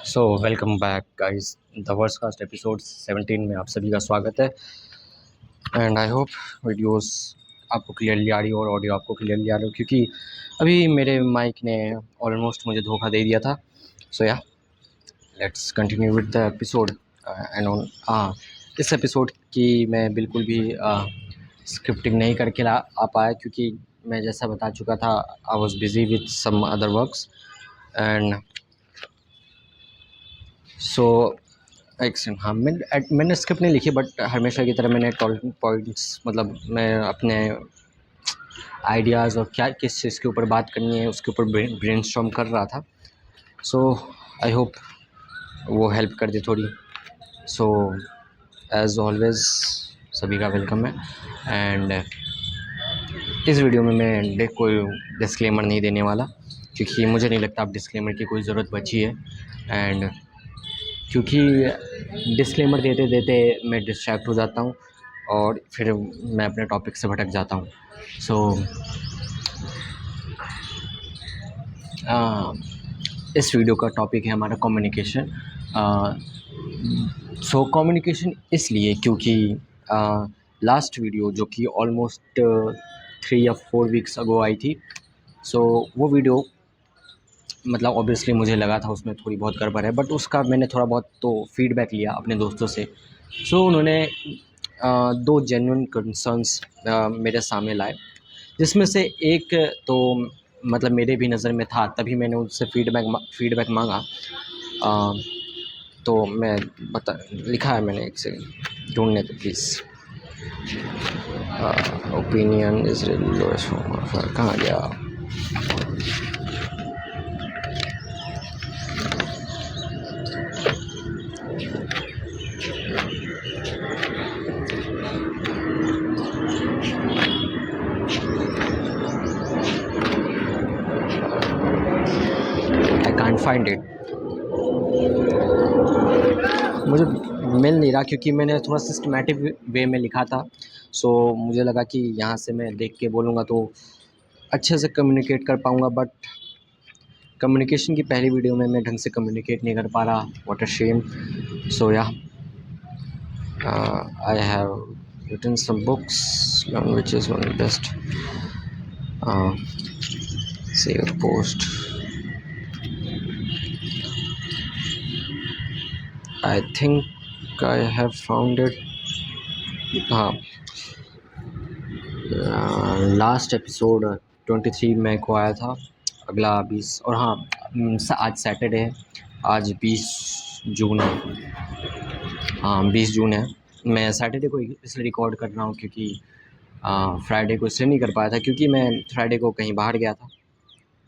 So welcome back guys, the वर्सकास्ट episode 17 में आप सभी का स्वागत है। एंड आई होप वीडियोस आपको क्लियरली आ रही हो और ऑडियो आपको क्लियरली आ रही हो, क्योंकि अभी मेरे माइक ने ऑलमोस्ट मुझे धोखा दे दिया था। सो या let's continue with the episode. And on इस एपिसोड की मैं बिल्कुल भी स्क्रिप्टिंग नहीं करके आ पाया, क्योंकि मैं जैसा बता चुका था I was busy with some other works. And so एक सेकंड, हाँ मैंने स्क्रिप्ट नहीं लिखी, बट हमेशा की तरह मैंने टॉकिंग पॉइंट्स, मतलब मैं अपने आइडियाज़ और क्या किस चीज़ के ऊपर बात करनी है उसके ऊपर ब्रेनस्टॉर्म कर रहा था। सो आई होप वो हेल्प कर दे थोड़ी। सो एज ऑलवेज सभी का वेलकम है। एंड इस वीडियो में मैं कोई डिस्क्लेमर नहीं देने वाला, क्योंकि मुझे नहीं लगता अब डिस्क्लेमर की कोई ज़रूरत बची है। एंड क्योंकि डिस्क्लेमर देते देते मैं डिस्ट्रैक्ट हो जाता हूँ और फिर मैं अपने टॉपिक से भटक जाता हूँ। सो इस वीडियो का टॉपिक है हमारा कम्युनिकेशन। सो कम्युनिकेशन इसलिए क्योंकि लास्ट वीडियो जो कि ऑलमोस्ट 3 या 4 वीक्स अगो आई थी, सो वो वीडियो मतलब ऑब्वियसली मुझे लगा था उसमें थोड़ी बहुत गड़बड़ है, बट उसका मैंने थोड़ा बहुत तो फीडबैक लिया अपने दोस्तों से। सो उन्होंने दो जेन्युइन कंसर्न्स मेरे सामने लाए, जिसमें से एक तो मतलब मेरे भी नज़र में था, तभी मैंने उनसे फीडबैक मांगा। अ, तो मैं बता लिखा है मैंने, एक से ढूंढने तो प्लीज़। ओपिनियन इज कहाँ गया? आई कांट फाइंड इट, मुझे मिल नहीं रहा, क्योंकि मैंने थोड़ा सिस्टमैटिक वे में लिखा था। सो मुझे लगा कि यहाँ से मैं देख के बोलूँगा तो अच्छे से कम्युनिकेट कर पाऊँगा, बट कम्युनिकेशन की पहली वीडियो में मैं ढंग से कम्युनिकेट नहीं कर पा रहा। What a shame. So yeah I have written some books, which is one best. Save post. I think I have found it. हाँ, लास्ट एपिसोड 23 मई को आया था, अगला 20। और हाँ, आज सैटरडे है, आज 20 जून है। हाँ 20 जून है। मैं सैटरडे को इसलिए रिकॉर्ड कर रहा हूँ क्योंकि फ्राइडे को इसलिए नहीं कर पाया था, क्योंकि मैं फ्राइडे को कहीं बाहर गया था।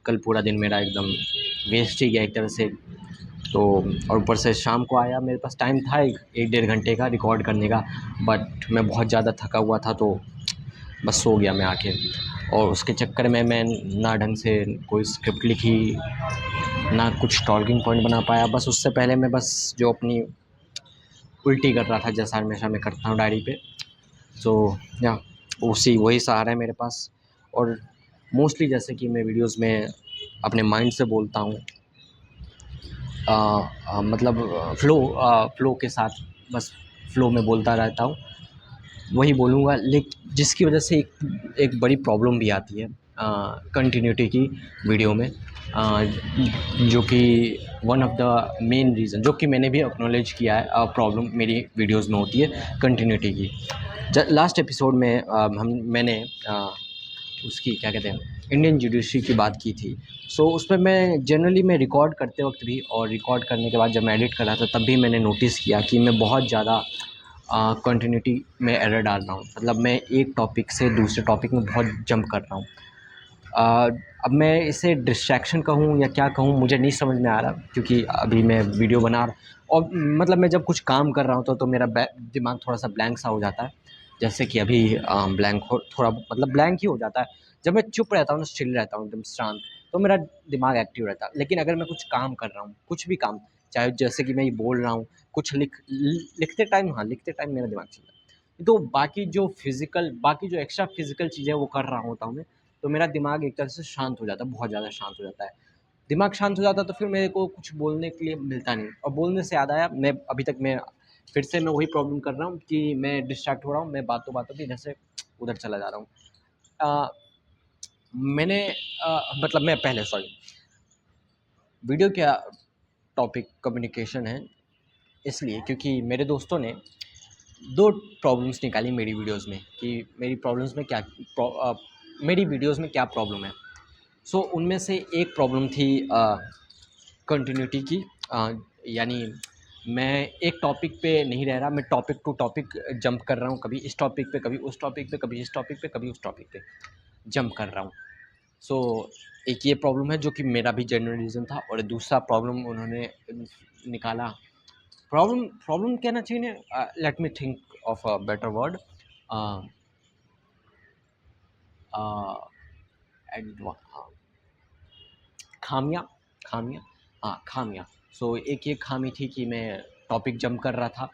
कल पूरा दिन मेरा एकदम वेस्ट ही गया एक तरह से। तो और ऊपर से शाम को आया, मेरे पास टाइम था एक डेढ़ घंटे का रिकॉर्ड करने का, बट मैं बहुत ज़्यादा थका हुआ था, तो बस सो गया मैं आके। और उसके चक्कर में मैं ना ढंग से कोई स्क्रिप्ट लिखी, ना कुछ टॉकिंग पॉइंट बना पाया। बस उससे पहले मैं बस जो अपनी उल्टी कर रहा था, जैसा हमेशा मैं करता हूँ डायरी पे। सो या वही सहारा है मेरे पास। और मोस्टली जैसे कि मैं वीडियोस में अपने माइंड से बोलता हूँ, मतलब फ़्लो के साथ, बस फ़्लो में बोलता रहता हूँ, वही बोलूँगा। जिसकी वजह से एक बड़ी प्रॉब्लम भी आती है कंटिन्यूटी की वीडियो में, जो कि one of the main reason, जो कि मैंने भी एक्नॉलेज किया है, प्रॉब्लम मेरी वीडियोस में होती है कंटिन्यूटी की। लास्ट एपिसोड में मैंने उसकी क्या कहते हैं, इंडियन जुडिशरी की बात की थी। सो उसमें मैं जनरली मैं रिकॉर्ड करते वक्त भी, और रिकॉर्ड करने के बाद जब मैं एडिट कर रहा था तब भी मैंने नोटिस किया कि मैं बहुत ज़्यादा कंटिन्यूटी में एरर डाल रहा हूँ। मतलब मैं एक टॉपिक से दूसरे टॉपिक में बहुत जंप कर रहा हूँ। अब मैं इसे डिस्ट्रैक्शन कहूँ या क्या कहूँ, मुझे नहीं समझ में आ रहा, क्योंकि अभी मैं वीडियो बना रहा, और मतलब मैं जब कुछ काम कर रहा हूँ तो मेरा दिमाग थोड़ा सा ब्लैंक सा हो जाता है। जैसे कि अभी ब्लैंक हो, थोड़ा मतलब ब्लैंक ही हो जाता है। जब मैं चुप रहता हूँ ना, स्टिल रहता हूँ एकदम शांत, तो मेरा दिमाग एक्टिव रहता है। लेकिन अगर मैं कुछ काम कर रहा हूँ, कुछ भी काम, चाहे जैसे कि मैं ये बोल रहा हूँ, कुछ लिखते टाइम, हाँ लिखते टाइम मेरा दिमाग चल रहा है, तो बाकी जो एक्स्ट्रा फिजिकल चीज़ें वो कर रहा होता हूँ मैं, तो मेरा दिमाग एक तरह से शांत हो जाता है, बहुत ज़्यादा शांत हो जाता है। दिमाग शांत हो जाता तो फिर मेरे को कुछ बोलने के लिए मिलता नहीं। और बोलने से याद आया, मैं अभी तक मैं फिर से मैं वही प्रॉब्लम कर रहा हूँ कि मैं डिस्ट्रैक्ट हो रहा हूँ, मैं बातों-बातों में इधर से उधर चला जा रहा हूँ। अ, मैंने मतलब मैं पहले सॉरी वीडियो क्या टॉपिक कम्युनिकेशन है, इसलिए क्योंकि मेरे दोस्तों ने 2 प्रॉब्लम्स निकाली मेरी वीडियोज़ में कि मेरी प्रॉब्लम्स में क्या मेरी वीडियोज़ में क्या प्रॉब्लम है। सो उनमें से एक प्रॉब्लम थी कंटिन्यूटी की, यानी मैं एक टॉपिक पे नहीं रह रहा, मैं टॉपिक टू टॉपिक जंप कर रहा हूँ, कभी इस टॉपिक पे, कभी उस टॉपिक पे, कभी इस टॉपिक पे, कभी उस टॉपिक पे जंप कर रहा हूँ। सो एक ये प्रॉब्लम है जो कि मेरा भी जेन्युइन रीज़न था, और दूसरा प्रॉब्लम उन्होंने निकाला, प्रॉब्लम प्रॉब्लम कहना चाहिए ना, let me think of a better word, एडवा खामियाँ खामियाँ हाँ, खामियाँ। सो एक ये खामी थी कि मैं टॉपिक जंप कर रहा था,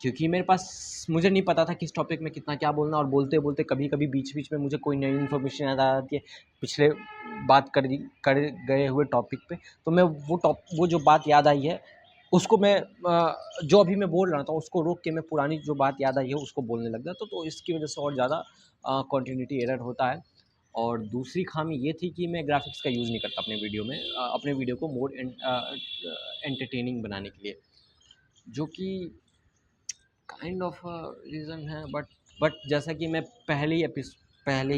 क्योंकि मेरे पास मुझे नहीं पता था किस टॉपिक में कितना क्या बोलना, और बोलते-बोलते कभी-कभी बीच-बीच में मुझे कोई नई इन्फॉर्मेशन याद आ जाती है, पिछले बात कर गए हुए टॉपिक पे। तो मैं वो जो बात याद आई है, उसको मैं जो अभी मैं बोल रहा था उसको रोक के मैं पुरानी जो बात याद आई है उसको बोलने लग गया, तो इसकी वजह से और ज़्यादा कंटिन्यूटी एरर होता है। और दूसरी खामी ये थी कि मैं ग्राफ़िक्स का यूज़ नहीं करता अपने वीडियो में, अपने वीडियो को मोर एंटरटेनिंग बनाने के लिए, जो कि काइंड ऑफ रीज़न है, बट जैसा कि मैं पहले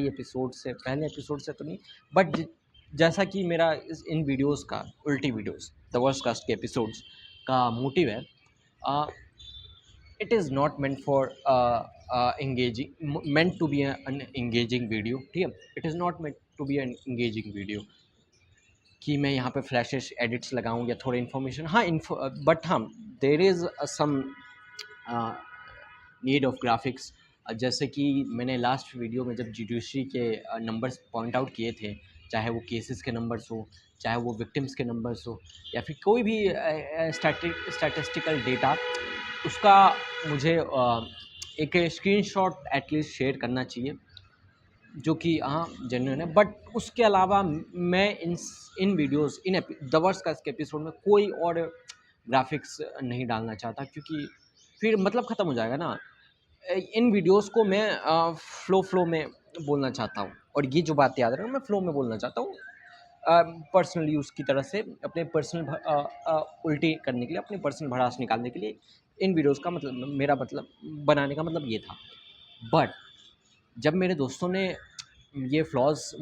एपिसोड से तो नहीं, बट जैसा कि मेरा इन वीडियोस का उल्टी वीडियोस द वर्स्ट कास्ट के एपिसोड्स का मोटिव है, it is not meant for engaging meant to be an engaging video, ठीक है, it is not meant to be an engaging video कि मैं यहाँ पे फ्लैशेस एडिट्स लगाऊँ या थोड़ा इन्फॉर्मेशन, हाँ बट हाँ, there is some need of graphics. जैसे कि मैंने लास्ट वीडियो में जब जुडिशरी के नंबर्स पॉइंट आउट किए थे, चाहे वो केसेस के नंबर्स हो, चाहे वो विक्टिम्स के नंबर्स हो, या फिर कोई भी स्टैटिस्टिकल डेटा, उसका मुझे एक स्क्रीनशॉट एटलीस्ट शेयर करना चाहिए, जो कि हाँ जेन्युइन है। बट उसके अलावा मैं इन वीडियोस द वर्स्ट का इसके एपिसोड में कोई और ग्राफिक्स नहीं डालना चाहता, क्योंकि फिर मतलब ख़त्म हो जाएगा ना। इन वीडियोस को मैं फ्लो में बोलना चाहता हूँ, और ये जो बात याद रखना, मैं फ्लो में बोलना चाहता हूँ, पर्सनल यूज़ की तरह से, अपने उल्टी करने के लिए, अपनी पर्सनल भड़ास निकालने के लिए इन वीडियोस का मतलब, मेरा मतलब बनाने का मतलब ये था। बट जब मेरे दोस्तों ने ये फ्लॉज़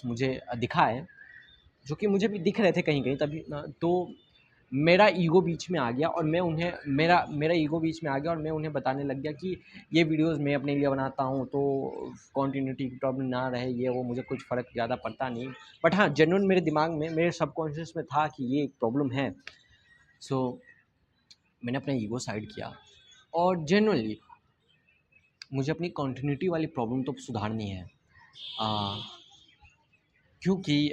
मुझे दिखाए, जो कि मुझे भी दिख रहे थे कहीं-कहीं, तभी तो मेरा ईगो बीच में आ गया, और मैं उन्हें मेरा ईगो बीच में आ गया, और मैं उन्हें बताने लग गया कि ये वीडियोज़ मैं अपने लिए बनाता हूँ, तो कंटिन्यूटी की प्रॉब्लम ना रहे, ये वो मुझे कुछ फ़र्क ज़्यादा पड़ता नहीं। बट हाँ, जेन्युइन मेरे दिमाग में, मेरे सबकॉन्शियस में था कि ये एक प्रॉब्लम है। सो मैंने अपना ईगो साइड किया, और जेन्युइनली मुझे अपनी कंटिन्यूटी वाली प्रॉब्लम तो सुधारनी है। अ, क्योंकि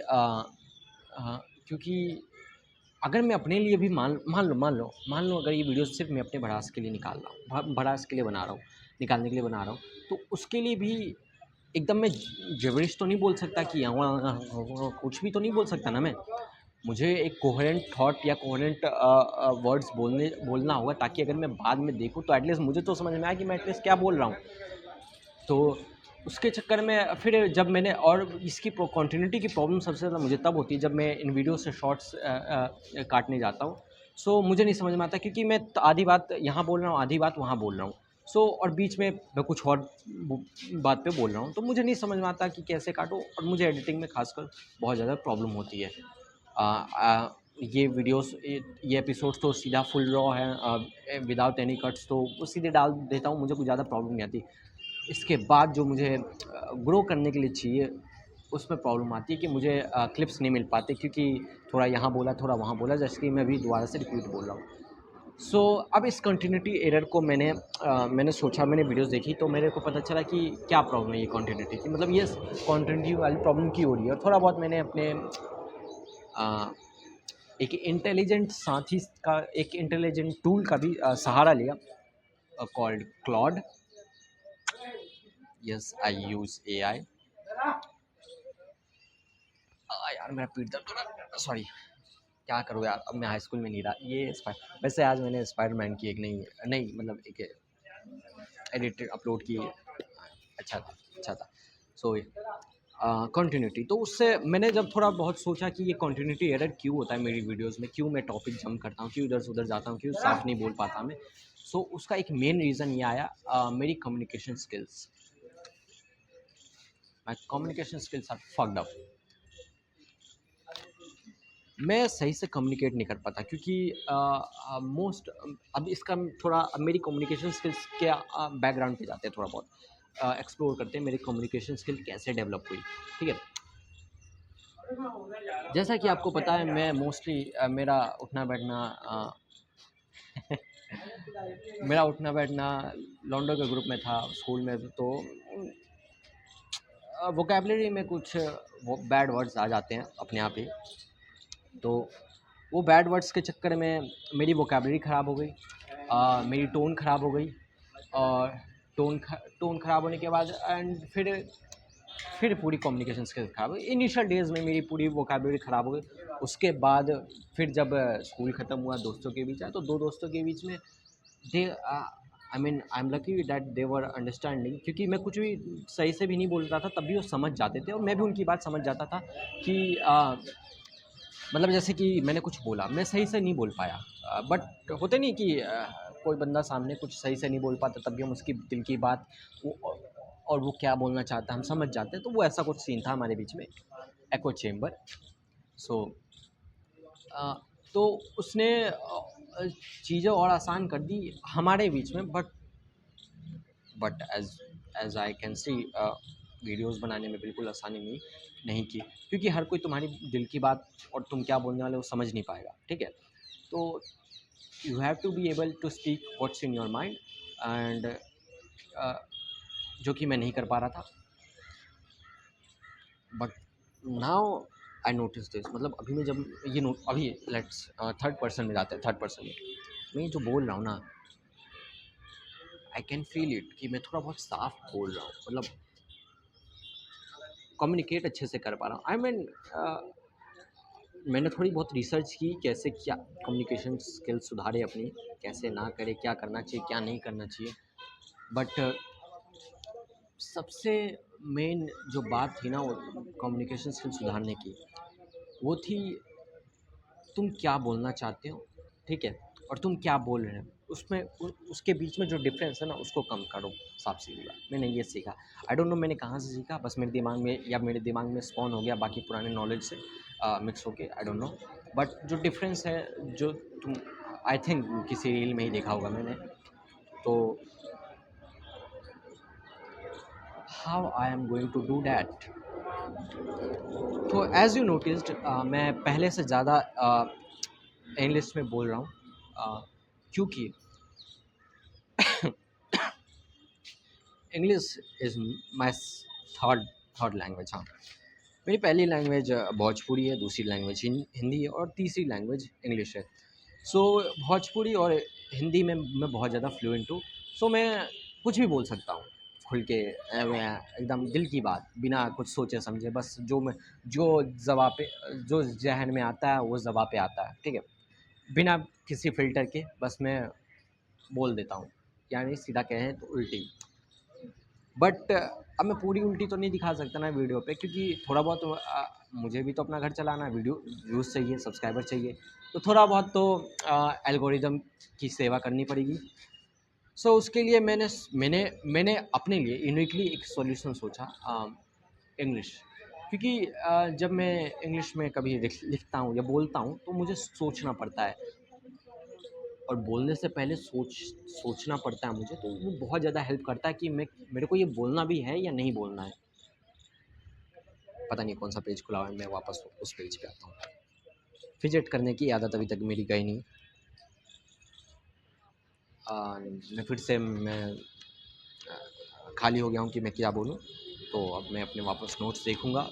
क्योंकि अगर मैं अपने लिए भी मान लो अगर ये वीडियो सिर्फ मैं अपने भड़ास के लिए निकाल रहा हूँ, भड़ास के लिए बना रहा हूँ, निकालने के लिए बना रहा हूँ, तो उसके लिए भी एकदम मैं गिबरिश तो नहीं बोल सकता कि कुछ भी तो नहीं बोल सकता ना मैं। मुझे एक कोहेरेंट थॉट या कोहेरेंट वर्ड्स बोलना होगा, ताकि अगर मैं बाद में देखूँ तो एटलीस्ट मुझे तो समझ में आए कि मैं एटलीस्ट क्या बोल रहा हूँ। तो उसके चक्कर में फिर जब मैंने, और इसकी कंटिन्यूटी की प्रॉब्लम सबसे ज़्यादा मुझे तब होती है जब मैं इन वीडियो से शॉर्ट्स काटने जाता हूँ। सो मुझे नहीं समझ में आता, क्योंकि मैं आधी बात यहाँ बोल रहा हूँ, आधी बात वहाँ बोल रहा हूँ। सो और बीच में मैं कुछ और बात पे बोल रहा हूँ, तो मुझे नहीं समझ में आता कि कैसे काटूँ, और मुझे एडिटिंग में खासकर बहुत ज़्यादा प्रॉब्लम होती है। ये वीडियोस, ये एपिसोड्स तो सीधा फुल रॉ है, विदाउट एनी कट्स, तो वो सीधे डाल देता हूँ, मुझे कुछ ज़्यादा प्रॉब्लम नहीं आती। इसके बाद जो मुझे ग्रो करने के लिए चाहिए, उसमें प्रॉब्लम आती है कि मुझे क्लिप्स नहीं मिल पाते, क्योंकि थोड़ा यहाँ बोला, थोड़ा वहाँ बोला, जैसे कि मैं अभी दोबारा से रिपीट बोल रहा हूँ। सो अब इस कंटिन्यूटी एरर को मैंने सोचा, मैंने वीडियोस देखी, तो मेरे को पता चला कि क्या प्रॉब्लम है ये कंटिन्यूटी की, मतलब ये कंटिन्यूटी वाली प्रॉब्लम क्यों हो रही है। और थोड़ा बहुत मैंने अपने एक इंटेलिजेंट टूल का भी सहारा लिया, कॉल्ड क्लॉड। यस, आई यूज़ AI। यार मेरा पीठ दर्द हो रहा, सॉरी। क्या करूँ यार, अब मैं हाई स्कूल में नहीं रहा। ये वैसे आज मैंने स्पाइडरमैन की एक नई नई मतलब एक एडिट अपलोड की। अच्छा था, अच्छा था। सो कंटिन्यूटी तो उससे मैंने जब थोड़ा बहुत सोचा कि ये कंटिन्यूटी एरर क्यों होता है मेरी वीडियोस में, क्यों मैं टॉपिक जंप करता हूँ, क्यों इधर से उधर जाता हूँ, क्यों साफ नहीं बोल पाता मैं। सो उसका एक मेन रीज़न ये आया, मेरी communication skills. My communication skills are fucked up. मैं सही से कम्युनिकेट नहीं कर पाता क्योंकि मोस्ट अब इसका थोड़ा अब मेरी कम्युनिकेशन स्किल्स के बैकग्राउंड पे जाते हैं, थोड़ा बहुत एक्सप्लोर करते हैं मेरी कम्युनिकेशन स्किल कैसे डेवलप हुई। ठीक है, जैसा कि आपको पता है मैं मोस्टली मेरा उठना बैठना मेरा उठना बैठना लॉन्डो के ग्रुप में था स्कूल में, तो वोकेबलरी में कुछ बैड वर्ड्स आ जाते हैं अपने आप ही। तो वो बैड वर्ड्स के चक्कर में मेरी वोकेबलरी ख़राब हो गई, मेरी टोन ख़राब हो गई, और टोन ख़राब होने के बाद एंड फिर पूरी कम्युनिकेशन स्किल्स ख़राब हुई। इनिशियल डेज़ में मेरी पूरी वोकेबलरी ख़राब हो गई। उसके बाद फिर जब स्कूल ख़त्म हुआ, दोस्तों के बीच आया, तो दो दोस्तों के बीच में they I mean I am lucky that they were understanding, क्योंकि मैं कुछ भी सही से भी नहीं बोलता था तब भी वो समझ जाते थे और मैं भी उनकी बात समझ जाता था कि मतलब जैसे कि मैंने कुछ बोला, मैं सही से नहीं बोल पाया, बट होते नहीं कि कोई बंदा सामने कुछ सही से नहीं बोल पाता तब भी हम उसकी दिल की बात वो और वो क्या बोलना चाहता है हम समझ जाते हैं। तो वो ऐसा कुछ सीन था हमारे बीच में, एको चेम्बर। सो तो उसने चीज़ें और आसान कर दी हमारे बीच में, but as I can see videos बनाने में बिल्कुल आसानी नहीं की, क्योंकि हर कोई तुम्हारी दिल की बात और तुम क्या बोलने वाले वो समझ नहीं पाएगा। ठीक है, तो you have to be able to speak what's in your mind, and जो कि मैं नहीं कर पा रहा था। But now I notice this, मतलब अभी मैं जब ये नोट अभी लेट्स थर्ड पर्सन में जाते हैं, थर्ड पर्सन में मैं जो बोल रहा हूँ ना, आई कैन फील इट कि मैं थोड़ा बहुत साफ बोल रहा हूँ, मतलब कम्युनिकेट अच्छे से कर पा रहा हूँ। आई मीन मैंने थोड़ी बहुत रिसर्च की कैसे क्या कम्युनिकेशन स्किल्स सुधारे अपनी, कैसे ना करे, क्या करना चाहिए क्या नहीं करना चाहिए। बट सबसे मेन जो बात थी ना वो कम्युनिकेशन स्किल सुधारने की, वो थी तुम क्या बोलना चाहते हो, ठीक है, और तुम क्या बोल रहे हो, उसमें उसके बीच में जो डिफरेंस है ना उसको कम करो। साफ सीधी बात, मैंने ये सीखा। आई डोंट नो मैंने कहाँ से सीखा, बस मेरे दिमाग में या मेरे दिमाग में स्पॉन हो गया बाकी पुराने नॉलेज से मिक्स होके, आई डोंट नो। बट जो डिफरेंस है जो तुम आई थिंक किसी रील में ही देखा होगा मैंने, तो how I am going to do that. तो एज़ यू नोटिस्ड मैं पहले से ज़्यादा इंग्लिश में बोल रहा हूँ, क्योंकि English is my third third language. हाँ, मेरी पहली लैंग्वेज भोजपुरी है, दूसरी लैंग्वेज हिंदी है और तीसरी लैंग्वेज इंग्लिश है। सो भोजपुरी और हिंदी में मैं बहुत ज़्यादा फ्लुएंट हूँ। सो मैं कुछ भी बोल सकता हूँ खुल के, मैं एकदम दिल की बात बिना कुछ सोचे समझे, बस जो ज़बाँ पे जो ज़हन में आता है वो ज़बाँ पे आता है। ठीक है, बिना किसी फ़िल्टर के बस मैं बोल देता हूँ, यानी सीधा कहें तो उल्टी। बट अब मैं पूरी उल्टी तो नहीं दिखा सकता ना वीडियो पे, क्योंकि थोड़ा बहुत मुझे भी तो अपना घर चलाना है, वीडियो व्यूज़ चाहिए, सब्सक्राइबर चाहिए, तो थोड़ा बहुत तो एल्गोरिदम की सेवा करनी पड़ेगी। सो उसके लिए मैंने मैंने अपने लिए यूनिकली एक सॉल्यूशन सोचा, इंग्लिश। क्योंकि जब मैं इंग्लिश में कभी लिखता हूँ या बोलता हूँ तो मुझे सोचना पड़ता है, और बोलने से पहले सोचना पड़ता है मुझे, तो वो बहुत ज़्यादा हेल्प करता है कि मेरे को ये बोलना भी है या नहीं बोलना है। पता नहीं कौन सा पेज खुला हुआ है, मैं वापस उस पेज पे आता हूँ। फिजेट करने की आदत अभी तक मेरी गई नहीं। मैं फिर से मैं खाली हो गया हूँ कि मैं क्या बोलूँ, तो अब मैं अपने वापस नोट्स देखूँगा।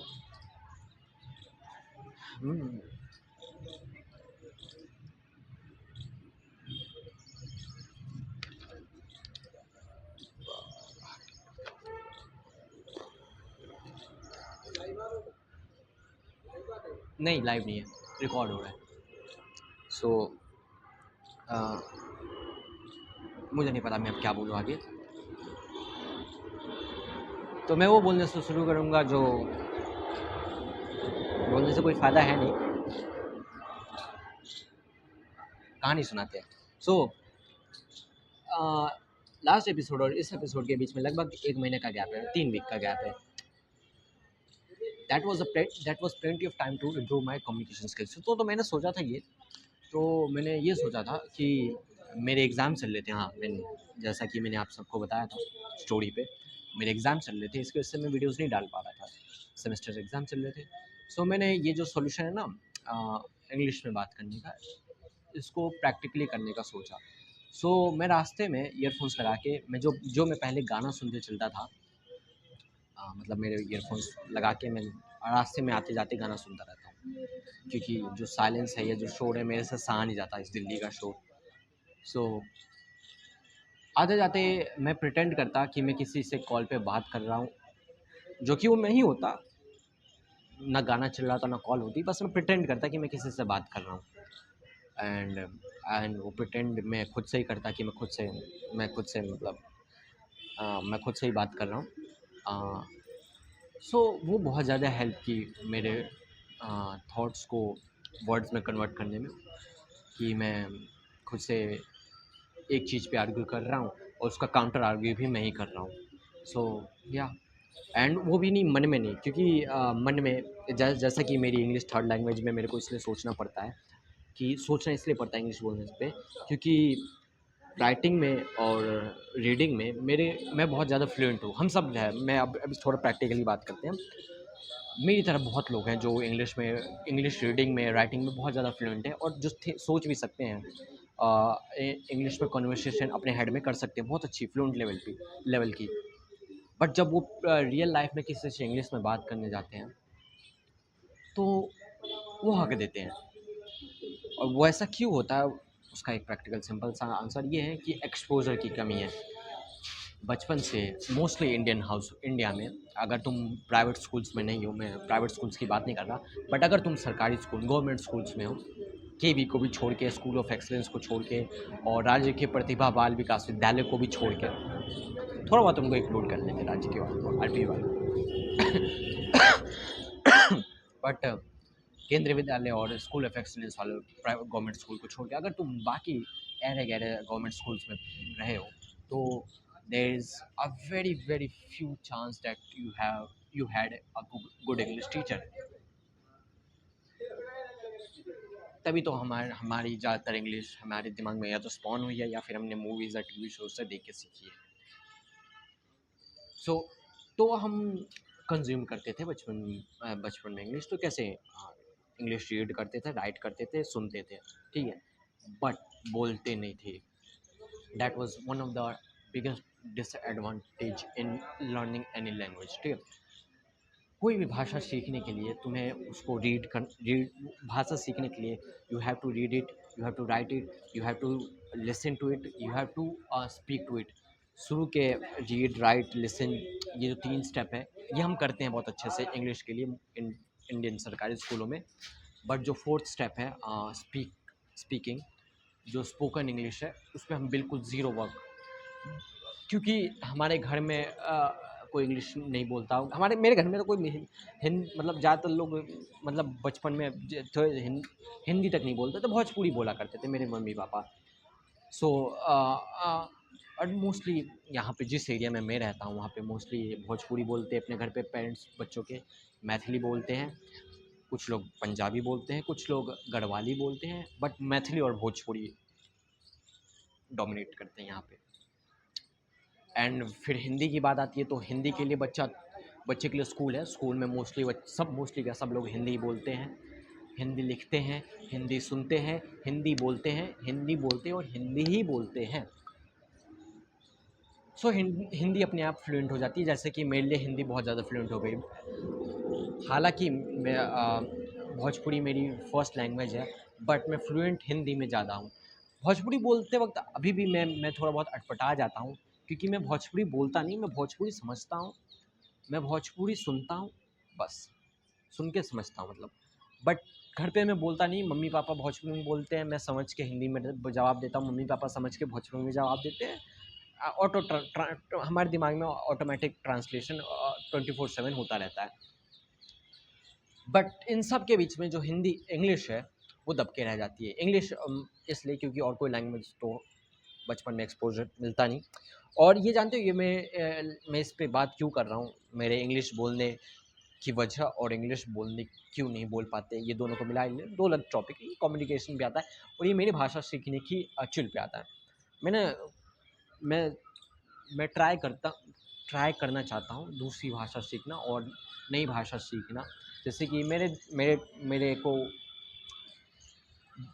नहीं, लाइव नहीं है, रिकॉर्ड हो रहा है। सो मुझे नहीं पता मैं अब क्या बोलूँ आगे। तो मैं वो बोलने से शुरू करूँगा जो बोलने से कोई फ़ायदा है नहीं, कहानी सुनाते हैं। सो लास्ट एपिसोड और इस एपिसोड के बीच में लगभग 1 महीने का गैप है, 3 वीक का गैप है। That was plenty of time to improve my communication skills. तो मैंने सोचा था ये, तो मैंने ये सोचा था कि मेरे एग्ज़ाम चल रहे थे। हाँ, मैंने जैसा कि मैंने आप सबको बताया था स्टोरी पे, मेरे एग्ज़ाम चल रहे थे, इसकी वजह से मैं वीडियोज़ नहीं डाल पा रहा था, सेमेस्टर एग्ज़ाम चल रहे थे। सो मैंने ये जो सॉल्यूशन है ना इंग्लिश में बात करने का, इसको प्रैक्टिकली करने का सोचा। सो मैं रास्ते में ईयरफ़ोन्स लगा के मैं पहले गाना सुनते चलता था, मतलब मेरे ईयरफ़ोन्स लगा के मैं रास्ते में आते-जाते गाना सुनता रहता हूँ, क्योंकि जो साइलेंस है या जो शोर है मेरे से सहा नहीं जाता, इस दिल्ली का शोर। सो आते-जाते मैं प्रिटेंड करता कि मैं किसी से कॉल पे बात कर रहा हूँ, जो कि वो नहीं होता, ना गाना चल रहा था, ना कॉल होती, बस मैं प्रिटेंड करता कि मैं किसी से बात कर रहा हूँ। एंड एंड वो प्रिटेंड मैं खुद से ही करता कि मैं खुद से मतलब मैं खुद से ही बात कर रहा हूँ। सो वो बहुत ज़्यादा हेल्प की मेरे थॉट्स को वर्ड्स में कन्वर्ट करने में, कि मैं खुद से एक चीज़ पे आर्ग्यू कर रहा हूँ और उसका काउंटर आर्ग्यू भी मैं ही कर रहा हूँ। सो या एंड वो भी नहीं, मन में नहीं, क्योंकि मन में जैसा कि मेरी इंग्लिश थर्ड लैंग्वेज में मेरे को इसलिए सोचना पड़ता है, कि सोचना इसलिए पड़ता है इंग्लिश बोलने पे, क्योंकि राइटिंग में और रीडिंग में मैं बहुत ज़्यादा फ्लुएंट हूँ। हम सब हैं, मैं अब अभी थोड़ा प्रैक्टिकली बात करते हैं। मेरी तरह बहुत लोग हैं जो इंग्लिश रीडिंग में, राइटिंग में बहुत ज़्यादा फ्लुएंट है, और जो सोच भी सकते हैं इंग्लिश में कन्वर्सेशन अपने हेड में कर सकते हैं बहुत अच्छी फ्लुएंट लेवल की। बट जब वो रियल लाइफ में किसी से इंग्लिश में बात करने जाते हैं, तो वो हक देते हैं। और वो ऐसा क्यों होता है, उसका एक प्रैक्टिकल सिंपल सा आंसर ये है कि एक्सपोज़र की कमी है। बचपन से मोस्टली इंडिया में, अगर तुम प्राइवेट स्कूल्स में नहीं हो, मैं प्राइवेट स्कूल्स की बात नहीं कर रहा, बट अगर तुम सरकारी स्कूल गवर्नमेंट स्कूल्स में हो, केवी को भी छोड़ के, स्कूल ऑफ एक्सलेंस को छोड़ के, और राज्य के प्रतिभा बाल विकास विद्यालय को भी छोड़ के, थोड़ा बहुत तुमको इंक्लूड कर लेते राज्य के आर पी वाले, बट केंद्रीय विद्यालय और स्कूल ऑफ एक्सलेंस वाले प्राइवेट गवर्नमेंट स्कूल को छोड़ के अगर तुम बाकी ऐरे गैरे गवर्नमेंट स्कूल्स में रहे हो, तो there is a very very few chance that you had a good English teacher. तभी तो हमारी ज़्यादातर इंग्लिश हमारे दिमाग में या तो स्पॉन हुई है, या फिर हमने मूवीज़ या टीवी शो से देख के सीखी है। सो तो हम कंज्यूम करते थे बचपन में इंग्लिश, तो कैसे इंग्लिश रीड करते थे, राइट करते थे, सुनते थे, ठीक है, बट बोलते नहीं थे। That was one of the biggest disadvantage in learning any language, ठीक है। कोई भी भाषा सीखने के लिए तुम्हें उसको रीड भाषा सीखने के लिए you have to read it, you have to write it, you have to listen to it, you have to speak to it. शुरू के रीड राइट लिसन, ये जो 3 स्टेप है, ये हम करते हैं बहुत अच्छे से इंग्लिश के लिए इंडियन सरकारी स्कूलों में। बट जो 4th स्टेप है स्पीकिंग, जो स्पोकन इंग्लिश है, उस पे हम बिल्कुल ज़ीरो वर्क, क्योंकि हमारे घर में कोई इंग्लिश नहीं बोलता। हमारे मेरे घर में तो कोई मतलब ज़्यादातर लोग मतलब बचपन में तो हिंदी तक नहीं बोलते थे, भोजपुरी बोला करते थे मेरे मम्मी पापा। सो और मोस्टली यहाँ पे जिस एरिया में मैं रहता हूँ, वहाँ पे मोस्टली भोजपुरी बोलते हैं अपने घर पे पेरेंट्स बच्चों के, मैथिली बोलते हैं, कुछ लोग पंजाबी बोलते हैं, कुछ लोग गढ़वाली बोलते हैं, बट मैथिली और भोजपुरी डोमिनेट करते हैं यहाँ पे। एंड फिर हिंदी की बात आती है, तो हिंदी के लिए बच्चे के लिए स्कूल है, स्कूल में मोस्टली क्या सब लोग हिंदी बोलते हैं, हिंदी लिखते हैं, हिंदी सुनते हैं, हिंदी बोलते हैं, हिंदी बोलते हैं और हिंदी ही बोलते हैं। सो हिंदी अपने आप फ्लुएंट हो जाती है, जैसे कि मेरे लिए हिंदी बहुत ज़्यादा फ्लुएंट हो गई। हालांकि मैं भोजपुरी मेरी फर्स्ट लैंग्वेज है, बट मैं फ्लुएंट हिंदी में ज़्यादा हूँ। भोजपुरी बोलते वक्त अभी भी मैं थोड़ा बहुत अटपटा जाता हूँ, क्योंकि मैं भोजपुरी बोलता नहीं, मैं भोजपुरी समझता हूँ, मैं भोजपुरी सुनता हूँ, बस सुन के समझता हूँ मतलब। बट घर पे मैं बोलता नहीं, मम्मी पापा भोजपुरी में बोलते हैं, मैं समझ के हिंदी में जवाब देता हूँ, मम्मी पापा समझ के भोजपुरी में जवाब देते हैं। हमारे दिमाग में ऑटोमेटिक ट्रांसलेशन 24/7 होता रहता है। बट इन सब के बीच में जो हिंदी इंग्लिश है वो दब के रह जाती है। इंग्लिश इसलिए क्योंकि और कोई लैंग्वेज तो बचपन में एक्सपोज़र मिलता नहीं। और ये जानते हो, ये मैं इस पे बात क्यों कर रहा हूँ, मेरे इंग्लिश बोलने की वजह और इंग्लिश बोलने क्यों नहीं बोल पाते, ये दोनों को मिला लें, 2 अलग टॉपिक है। ये कम्युनिकेशन पे आता है और ये मेरी भाषा सीखने की चिल पे आता है। मैंने मैं मैं ट्राई करना चाहता हूँ दूसरी भाषा सीखना और नई भाषा सीखना। जैसे कि मेरे मेरे को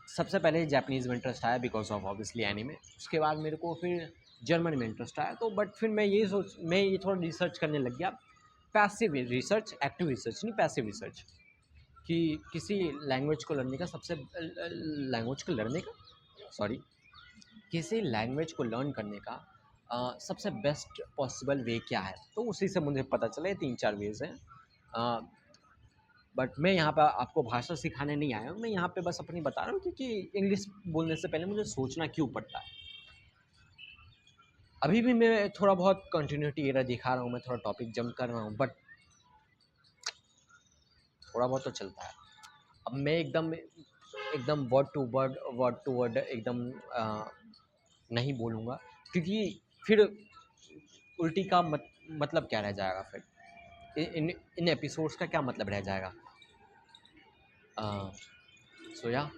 सबसे पहले जापानीज़ में इंटरेस्ट आया बिकॉज़ ऑफ ऑब्वियसली एनीमे। उसके बाद मेरे को फिर जर्मन में इंटरेस्ट आया, तो बट फिर मैं ये थोड़ा रिसर्च करने लग गया। पैसिव रिसर्च, एक्टिव रिसर्च नहीं, पैसिव रिसर्च, कि किसी लैंग्वेज को लर्न का सबसे लैंग्वेज को लर्न का सॉरी किसी लैंग्वेज को लर्न करने का सबसे बेस्ट पॉसिबल वे क्या है। तो उसी से मुझे पता चला ये 3-4 वेज़ हैं। बट मैं यहाँ पे आपको भाषा सिखाने नहीं आया हूँ, मैं यहाँ पे बस अपनी बता रहा हूँ, क्योंकि इंग्लिश बोलने से पहले मुझे सोचना क्यों पड़ता है। अभी भी मैं थोड़ा बहुत कंटिन्यूटी एरर दिखा रहा हूँ, मैं थोड़ा टॉपिक जंप कर रहा हूँ, बट थोड़ा बहुत तो चलता है। अब मैं एकदम एकदम वर्ड टू वर्ड एकदम नहीं बोलूँगा, क्योंकि फिर उल्टी का मतलब क्या रह जाएगा फिर? इन इन एपिसोड्स का क्या मतलब रह जाएगा? सो या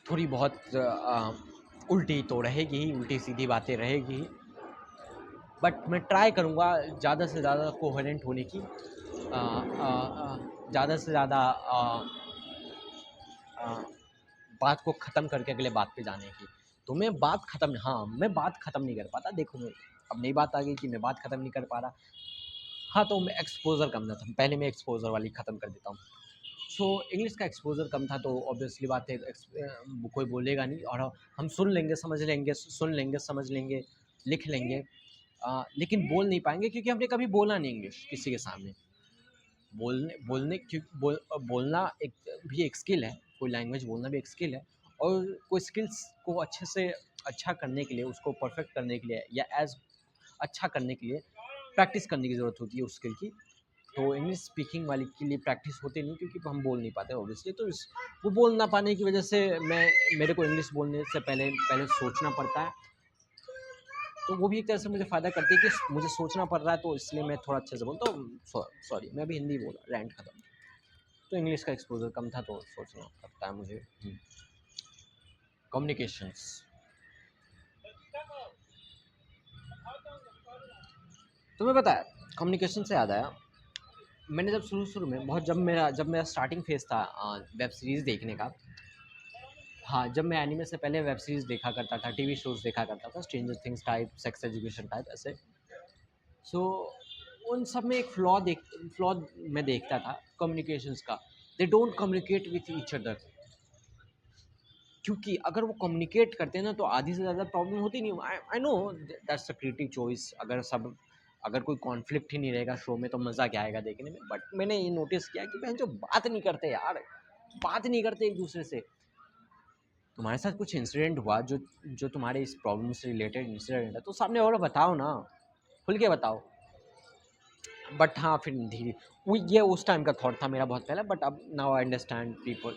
थोड़ी बहुत उल्टी तो रहेगी ही, उल्टी-सीधी बातें रहेगी ही, बट मैं ट्राई करूँगा ज़्यादा से ज़्यादा कोहेरेंट होने की, ज़्यादा से ज़्यादा अ, बात को ख़त्म करके अगले बात पे जाने की। तो मैं बात ख़त्म नहीं कर पाता। देखो, मैं अब नई बात आ गई कि मैं बात ख़त्म नहीं कर पा रहा। हाँ, तो मैं एक्सपोज़र कम था, पहले मैं एक्सपोज़र वाली ख़त्म कर देता हूँ। सो इंग्लिश का एक्सपोज़र कम था, तो ऑब्वियसली बात है, कोई बोलेगा नहीं और हम सुन लेंगे, समझ लेंगे, लिख लेंगे, लेकिन बोल नहीं पाएँगे, क्योंकि हमने कभी बोला नहीं इंग्लिश किसी के सामने। बोलने बोलने क्यों बोलना एक स्किल है, कोई लैंग्वेज बोलना भी एक स्किल है, और कोई स्किल्स को अच्छे से अच्छा करने के लिए, उसको परफेक्ट करने के लिए या एज़ अच्छा करने के लिए प्रैक्टिस करने की ज़रूरत होती है उस स्किल की। तो इंग्लिश स्पीकिंग वाले के लिए प्रैक्टिस होती नहीं, क्योंकि हम बोल नहीं पाते ऑब्वियसली। तो वो बोल ना पाने की वजह से मेरे को इंग्लिश बोलने से पहले पहले सोचना पड़ता है। तो वो भी एक तरह से मुझे फ़ायदा करती है कि मुझे सोचना पड़ रहा है, तो इसलिए मैं थोड़ा अच्छे से बोलता हूँ। सॉरी, मैं अभी हिंदी बोला, रैंट खत्म। तो इंग्लिश का एक्सपोज़र कम था, तो सोचना पड़ता है मुझे। कम्युनिकेशंस, तुम्हें पता है, कम्युनिकेशन से याद आया, मैंने जब शुरू में बहुत जब मेरा स्टार्टिंग फेज़ था वेब सीरीज़ देखने का। हाँ, जब मैं एनीमे से पहले वेब सीरीज़ देखा करता था, टीवी शोज़ देखा करता था, stranger things type, sex education type ऐसे। सो उन सब में एक फ्लॉ मैं देखता था कम्युनिकेशंस का। They don't communicate with each other, क्योंकि अगर वो कम्युनिकेट करते हैं ना, तो आधी से ज़्यादा प्रॉब्लम होती नहीं। I know that's a creative choice. अगर कोई कॉन्फ्लिक्ट ही नहीं रहेगा शो में, तो मज़ा क्या आएगा देखने में। बट मैंने ये नोटिस किया कि बहन जो बात नहीं करते यार, बात नहीं करते एक दूसरे से। तुम्हारे साथ कुछ इंसिडेंट हुआ जो जो तुम्हारे इस प्रॉब्लम से रिलेटेड इंसिडेंट है, तो सामने वाला बताओ ना, खुल के बताओ। बट हाँ, फिर धीरे वो ये उस टाइम का थॉट था मेरा बहुत पहले, बट अब now I understand people,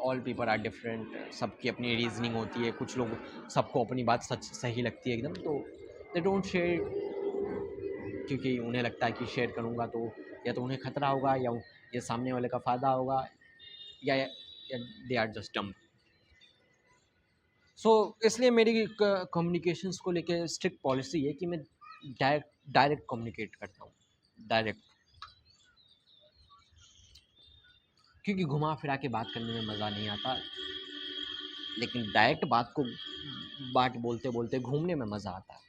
all people are different, सबकी अपनी रीजनिंग होती है। कुछ लोग, सबको अपनी बात सच सही लगती है एकदम, तो दे डोंट शेयर, क्योंकि उन्हें लगता है कि शेयर करूँगा तो या तो उन्हें खतरा होगा, या ये सामने वाले का फ़ायदा होगा, या दे आर जस्ट डम्ब। सो इसलिए मेरी कम्युनिकेशंस को लेके स्ट्रिक्ट पॉलिसी है कि मैं डायरेक्ट कम्युनिकेट करता हूँ, डायरेक्ट, क्योंकि घुमा फिरा के बात करने में मज़ा नहीं आता, लेकिन डायरेक्ट बात बोलते बोलते घूमने में मज़ा आता है।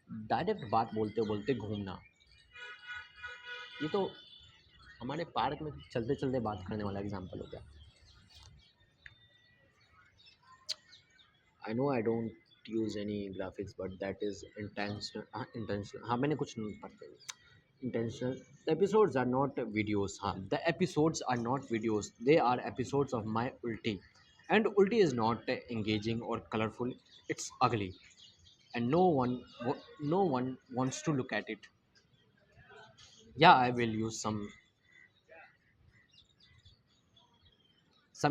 डायरेक्ट बात बोलते बोलते घूमना, ये तो हमारे पार्क में चलते चलते बात करने वाला एग्जाम्पल हो गया। आई know I don't use any graphics, but that is intentional. हाँ, इंटेंशनल, हाँ, मैंने कुछ नहीं पढ़ते, intentional. The episodes are not videos. Huh? The episodes are not videos. They are episodes of my ulti. And ulti is not engaging or colorful. It's ugly. And no one wants to look at it. Yeah, I will use some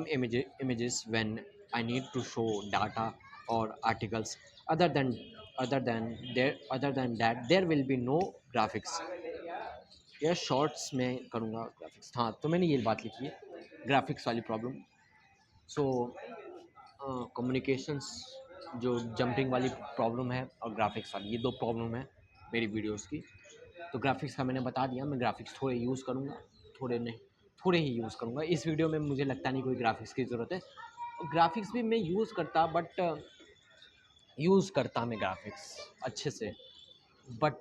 images when I need to show data or articles. Other than other than that, there will be no graphics. या shorts में करूँगा graphics, हाँ तो मैंने ये बात लिखी है ग्राफिक्स वाली प्रॉब्लम। सो कम्युनिकेशंस जो जंपिंग वाली प्रॉब्लम है और ग्राफिक्स वाली, ये दो प्रॉब्लम है मेरी वीडियोस की। तो ग्राफिक्स का मैंने बता दिया, मैं ग्राफिक्स थोड़े यूज़ करूँगा, थोड़े नहीं, थोड़े ही यूज़ करूँगा इस वीडियो में। मुझे लगता नहीं कोई ग्राफिक्स की ज़रूरत है। ग्राफिक्स भी मैं यूज़ करता, बट यूज़ करता मैं ग्राफिक्स अच्छे से, बट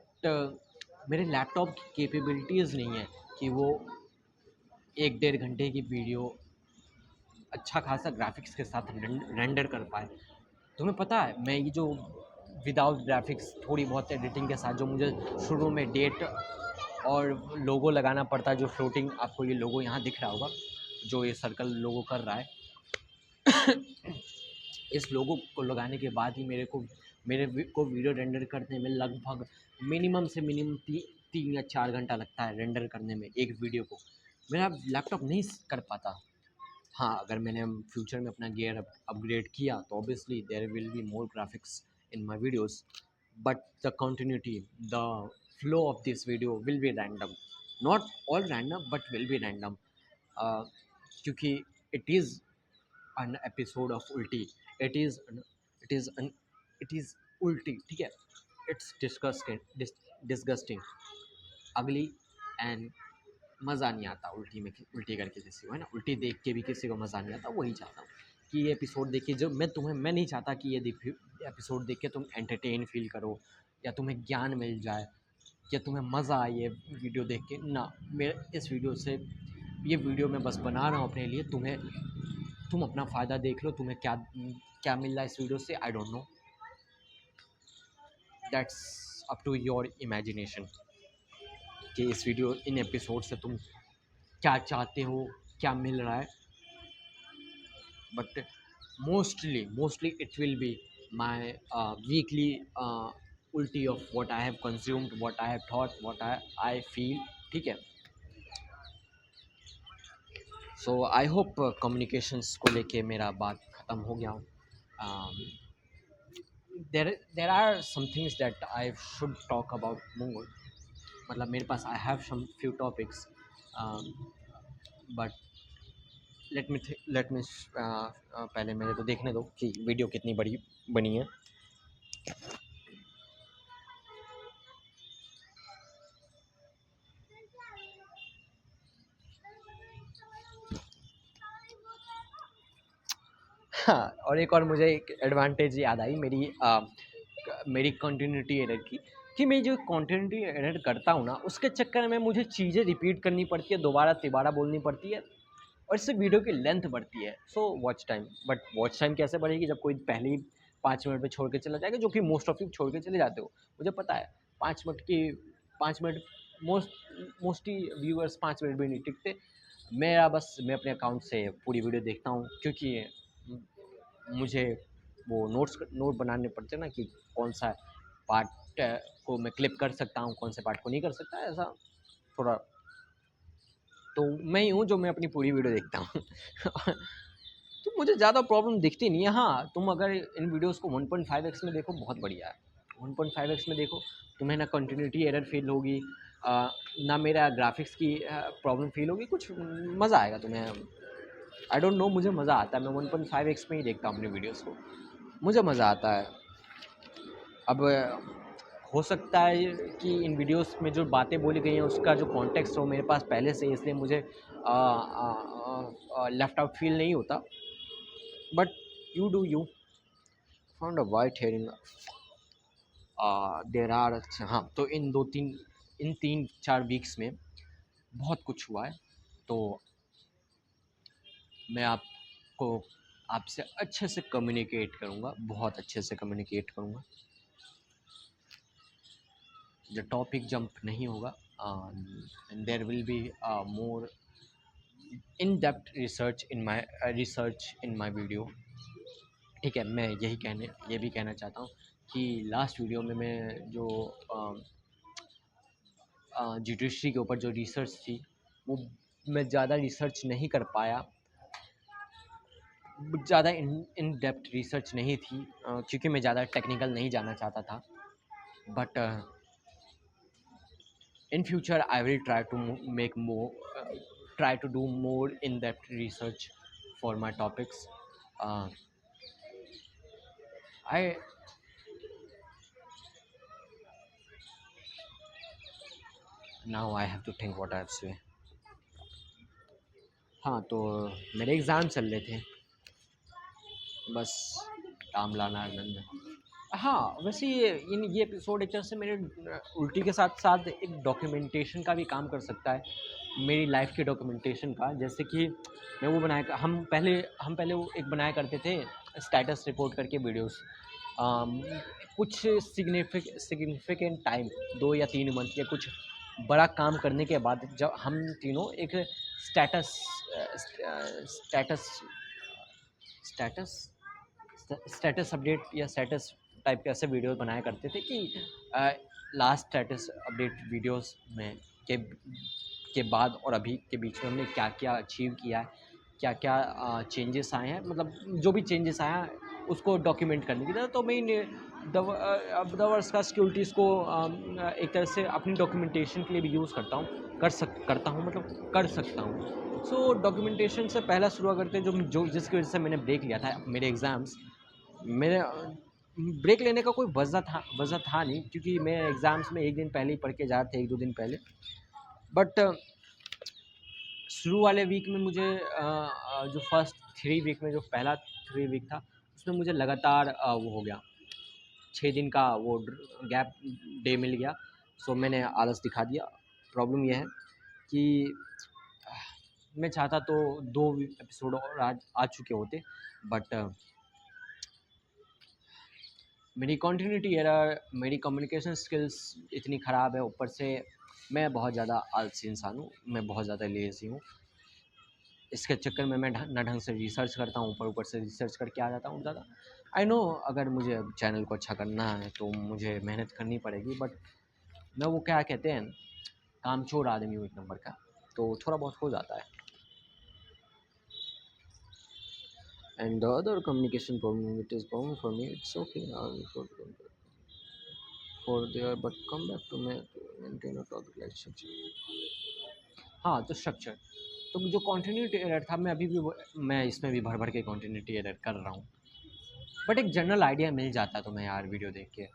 मेरे लैपटॉप की कैपेबिलिटीज़ नहीं है कि वो 1 डेढ़ घंटे की वीडियो अच्छा खासा ग्राफिक्स के साथ रेंडर कर पाए। तुम्हें पता है मैं ये जो विदाउट ग्राफिक्स थोड़ी बहुत एडिटिंग के साथ जो मुझे शुरू में डेट और लोगो लगाना पड़ता है, जो फ्लोटिंग आपको ये लोगो यहाँ दिख रहा होगा, जो ये सर्कल लोगो कर रहा है, इस लोगो को लगाने के बाद ही मेरे को वीडियो रेंडर करने में लगभग मिनिमम से मिनिमम 3 या 4 घंटा लगता है रेंडर करने में एक वीडियो को। मेरा लैपटॉप नहीं कर पाता। हाँ, अगर मैंने फ्यूचर में अपना गियर अपग्रेड किया तो obviously there will be more graphics in my videos, but the continuity, the flow of this video will be random, not all random but will be random, क्योंकि it is an episode of ulti. It is an it is an it is ulti, ठीक है। It's disgusting, ugly and मज़ा नहीं आता उल्टी में, उल्टी करके किसी को, है ना, उल्टी देख के भी किसी को मज़ा नहीं आता। वही चाहता हूँ कि ये एपिसोड देख के जो मैं नहीं चाहता कि ये एपिसोड देख के तुम एंटरटेन फील करो या तुम्हें ज्ञान मिल जाए या तुम्हें मज़ा आए ये वीडियो देख के ना। मेरे इस वीडियो से, ये वीडियो मैं बस बना रहा हूँ अपने लिए, तुम अपना फ़ायदा देख लो, तुम्हें क्या क्या मिल रहा है इस वीडियो से, I don't know, that's up to your imagination कि इस वीडियो इन एपिसोड से तुम क्या चाहते हो, क्या मिल रहा है। But mostly it will be my weekly उल्टी of what I have consumed, what I have thought, what I feel, ठीक है। सो आई होप कम्युनिकेशंस को लेके मेरा बात ख़त्म हो गया। There are some things that I should talk about more, मतलब मेरे पास I have some few topics, but let me पहले मेरे को देखने दो कि वीडियो कितनी बड़ी बनी है। हाँ, और एक और मुझे एक एडवांटेज याद आई मेरी कंटिन्यूटी एरर की, कि मैं जो कंटिन्यूटी एरर करता हूँ ना, उसके चक्कर में मुझे चीज़ें रिपीट करनी पड़ती है, दोबारा तिबारा बोलनी पड़ती है, और इससे वीडियो की लेंथ बढ़ती है। So watch time, but watch time कैसे बढ़ेगी जब कोई पहले ही 5 मिनट पे छोड़ के चला जाएगा, जो कि मोस्ट ऑफ यू छोड़ के चले जाते हो, मुझे पता है। 5 मिनट मोस्टली व्यूअर्स 5 मिनट भी नहीं टिकते। मैं अपने अकाउंट से पूरी वीडियो देखता हूँ, क्योंकि मुझे वो नोट बनाने पड़ते हैं ना, कि कौन सा पार्ट को मैं क्लिप कर सकता हूँ, कौन से पार्ट को नहीं कर सकता, ऐसा थोड़ा। तो मैं ही हूँ जो मैं अपनी पूरी वीडियो देखता हूँ। तो मुझे ज़्यादा प्रॉब्लम दिखती नहीं है। हाँ, तुम अगर इन वीडियोस को 1.5x में देखो, बहुत बढ़िया है। 1.5x में देखो, तुम्हें ना कंटिन्यूटी एरर फील होगी, ना मेरा ग्राफिक्स की प्रॉब्लम फील होगी, कुछ मज़ा आएगा तुम्हें। आई डोंट नो, मुझे मज़ा आता है। मैं 1.5x में ही देखता हूँ अपनी वीडियोस को, मुझे मज़ा आता है। अब हो सकता है कि इन वीडियोस में जो बातें बोली गई हैं उसका जो कॉन्टेक्स्ट हो मेरे पास पहले से, इसलिए मुझे लेफ्ट आउट फील नहीं होता। But you do you found a white hearing there are. अच्छा हाँ, तो इन 3-4 वीक्स में बहुत कुछ हुआ है, तो मैं आपसे अच्छे से कम्युनिकेट करूँगा, बहुत अच्छे से कम्युनिकेट करूँगा। जो टॉपिक जंप नहीं होगा, and there will be more in-depth research in my video. ठीक है, मैं ये भी कहना चाहता हूँ कि लास्ट वीडियो में मैं जो जुडिशरी के ऊपर जो रिसर्च थी वो मैं ज़्यादा रिसर्च नहीं कर पाया, ज़्यादा इन डेप्थ रिसर्च नहीं थी, क्योंकि मैं ज़्यादा टेक्निकल नहीं जाना चाहता था। But in future I will try to make more try to do more in depth research for my topics. I now I have to think what I have say. हाँ, तो मेरे एग्ज़ाम चल रहे थे, बस काम लाना आनंद. हाँ, वैसे ये एपिसोड एक तरह से मेरे उल्टी के साथ-साथ एक डॉक्यूमेंटेशन का भी काम कर सकता है, मेरी लाइफ़ के डॉक्यूमेंटेशन का. जैसे कि मैं वो बनाया हम पहले वो एक बनाया करते थे स्टेटस रिपोर्ट करके वीडियोज़. कुछ सिग्निफिकेंट टाइम 2 या 3 मंथ या कुछ बड़ा काम करने के बाद जब हम तीनों एक status status status status update या स्टेटस टाइप के ऐसे वीडियो बनाया करते थे कि लास्ट स्टेटस अपडेट वीडियोस में के बाद और अभी के बीच में हमने क्या क्या अचीव किया है, क्या क्या चेंजेस आए हैं, मतलब जो भी चेंजेस आया है उसको डॉक्यूमेंट करने की तरह. तो मैं द वर्स का सिक्योरिटीज़ को एक तरह से अपनी डॉक्यूमेंटेशन के लिए भी यूज़ करता हूँ, मतलब कर सकता हूँ. सो डॉक्यूमेंटेशन से पहला शुरू करते हैं जो जिसकी वजह से मैंने ब्रेक लिया था मेरे एग्ज़ाम्स. मेरे ब्रेक लेने का कोई वजह था नहीं, क्योंकि मैं एग्ज़ाम्स में 1 दिन पहले ही पढ़ के जा रहे थे, 1-2 दिन पहले. बट शुरू वाले वीक में मुझे जो फर्स्ट 3 वीक में जो पहला 3 वीक था उसमें मुझे लगातार वो हो गया, 6 दिन का वो गैप डे मिल गया. सो मैंने आलस दिखा दिया. प्रॉब्लम ये है कि मैं चाहता तो 2 एपिसोड और आ चुके होते, बट मेरी कॉन्टिन्यूटी एरर, मेरी कम्युनिकेशन स्किल्स इतनी ख़राब है, ऊपर से मैं बहुत ज़्यादा आलसी इंसान हूँ, मैं बहुत ज़्यादा लेज़ी हूँ. इसके चक्कर में मैं ना ढंग से रिसर्च करता हूँ, ऊपर से रिसर्च करके आ जाता हूँ ज़्यादा. आई नो अगर मुझे चैनल को अच्छा करना है तो मुझे मेहनत करनी पड़ेगी, बट मैं वो क्या कहते हैं, कामचोर आदमी हूँ 1 नंबर का, तो थोड़ा बहुत हो जाता है. And the other communication problem it is problem for me, it's okay for there but come back to maintain a topic structure. हाँ, तो स्ट्रक्चर तो जो कॉन्टिन्यूटी एरर था, मैं अभी भी मैं इसमें भी भर भर के कॉन्टिन्यूटी एरर कर रहा हूँ, बट एक जनरल आइडिया मिल जाता तो मैं यार वीडियो देख के.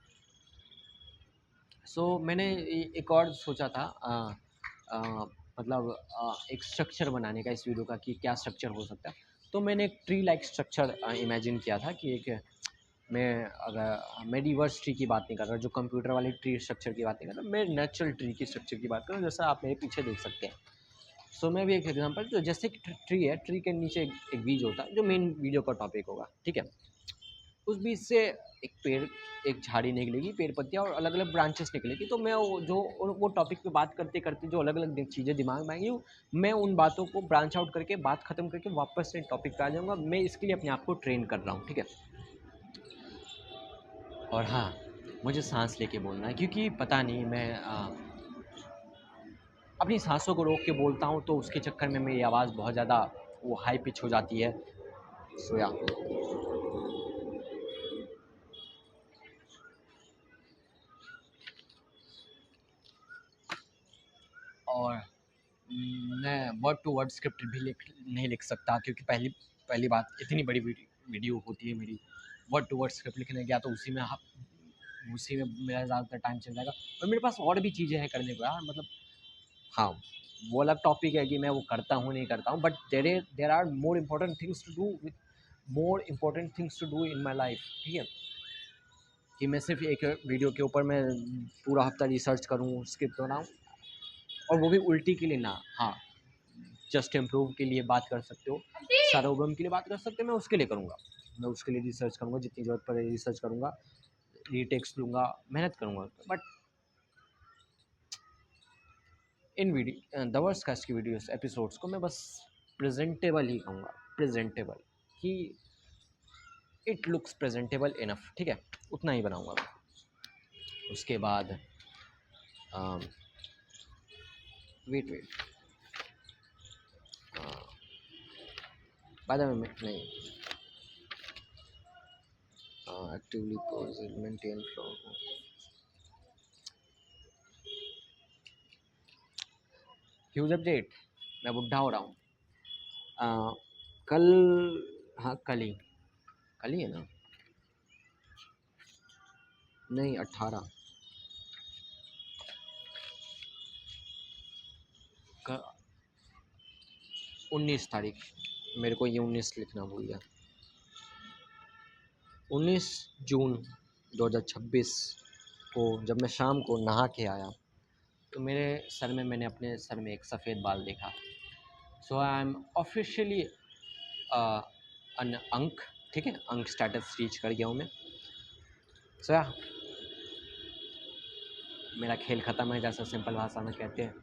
मैंने एक और सोचा था, मतलब एक स्ट्रक्चर बनाने का इस वीडियो का कि क्या स्ट्रक्चर हो सकता है. तो मैंने एक ट्री लाइक स्ट्रक्चर इमेजिन किया था कि एक मैं अगर मैं रिवर्स ट्री की बात नहीं कर रहा, जो कंप्यूटर वाली ट्री स्ट्रक्चर की बात नहीं कर रहा, मैं नेचुरल ट्री की स्ट्रक्चर की बात कर रहा हूँ, जैसा आप मेरे पीछे देख सकते हैं. मैं भी एक एग्जांपल, तो जैसे कि ट्री है, ट्री के नीचे एक बीज होता है जो मेन वीडियो का टॉपिक होगा, ठीक है. उस बीज से एक पेड़, एक झाड़ी निकलेगी, पेड़ पत्तियाँ और अलग अलग ब्रांचेस निकलेगी. तो मैं वो टॉपिक पे बात करते करते जो अलग अलग चीज़ें दिमाग में आएंगी, मैं उन बातों को ब्रांच आउट करके बात खत्म करके वापस से टॉपिक पे आ जाऊँगा. मैं इसके लिए अपने आप को ट्रेन कर रहा हूँ, ठीक है. और हाँ, मुझे सांस लेके बोलना है, क्योंकि पता नहीं मैं अपनी सांसों को रोक के बोलता हूँ, तो उसके चक्कर में मेरी आवाज़ बहुत ज़्यादा वो हाई पिच हो जाती है. या और मैं वर्ड टू वर्ड स्क्रिप्ट भी नहीं लिख सकता, क्योंकि पहली पहली बात, इतनी बड़ी वीडियो होती है मेरी, वर्ड टू वर्ड स्क्रिप्ट लिखने गया तो उसी में मेरा ज़्यादातर टाइम चल जाएगा. और मेरे पास और भी चीज़ें हैं करने को यार, मतलब हाँ, वो अलग टॉपिक है कि मैं वो करता हूँ नहीं करता हूँ, but there are more important things to do with more important things to do in my life, ठीक है. कि मैं सिर्फ एक वीडियो के ऊपर मैं पूरा हफ्ता रिसर्च करूँ, स्क्रिप्ट बनाऊँ, और वो भी उल्टी के लिए ना. हाँ, जस्ट इम्प्रूव के लिए बात कर सकते हो, सार्वभौम के लिए बात कर सकते हो, मैं उसके लिए करूँगा. मैं उसके लिए रिसर्च करूँगा, जितनी ज़रूरत पड़े रिसर्च करूँगा, रीटेक्स लूँगा, मेहनत करूँगा, but in video the worst cast की वीडियोस एपिसोड्स को मैं बस प्रेजेंटेबल ही कहूँगा, प्रेजेंटेबल, कि इट लुक्स प्रेजेंटेबल इनफ, ठीक है, उतना ही बनाऊँगा मैं। उसके बाद वेट वेट बाद में नहीं actively maintain flow. Huge update, मैं बुढ़ा हो रहा हूँ। कल, हाँ कल ही है ना, नहीं 18 19 तारीख, मेरे को ये 19 लिखना भूल गया, 19 जून 2026 को जब मैं शाम को नहा के आया तो मैंने अपने सर में एक सफ़ेद बाल देखा। सो आई एम ऑफिशियली अन अंक, ठीक है, अंक स्टेटस रीच कर गया हूँ मैं। सो या मेरा खेल ख़त्म है, जैसा सिंपल भाषा में कहते हैं।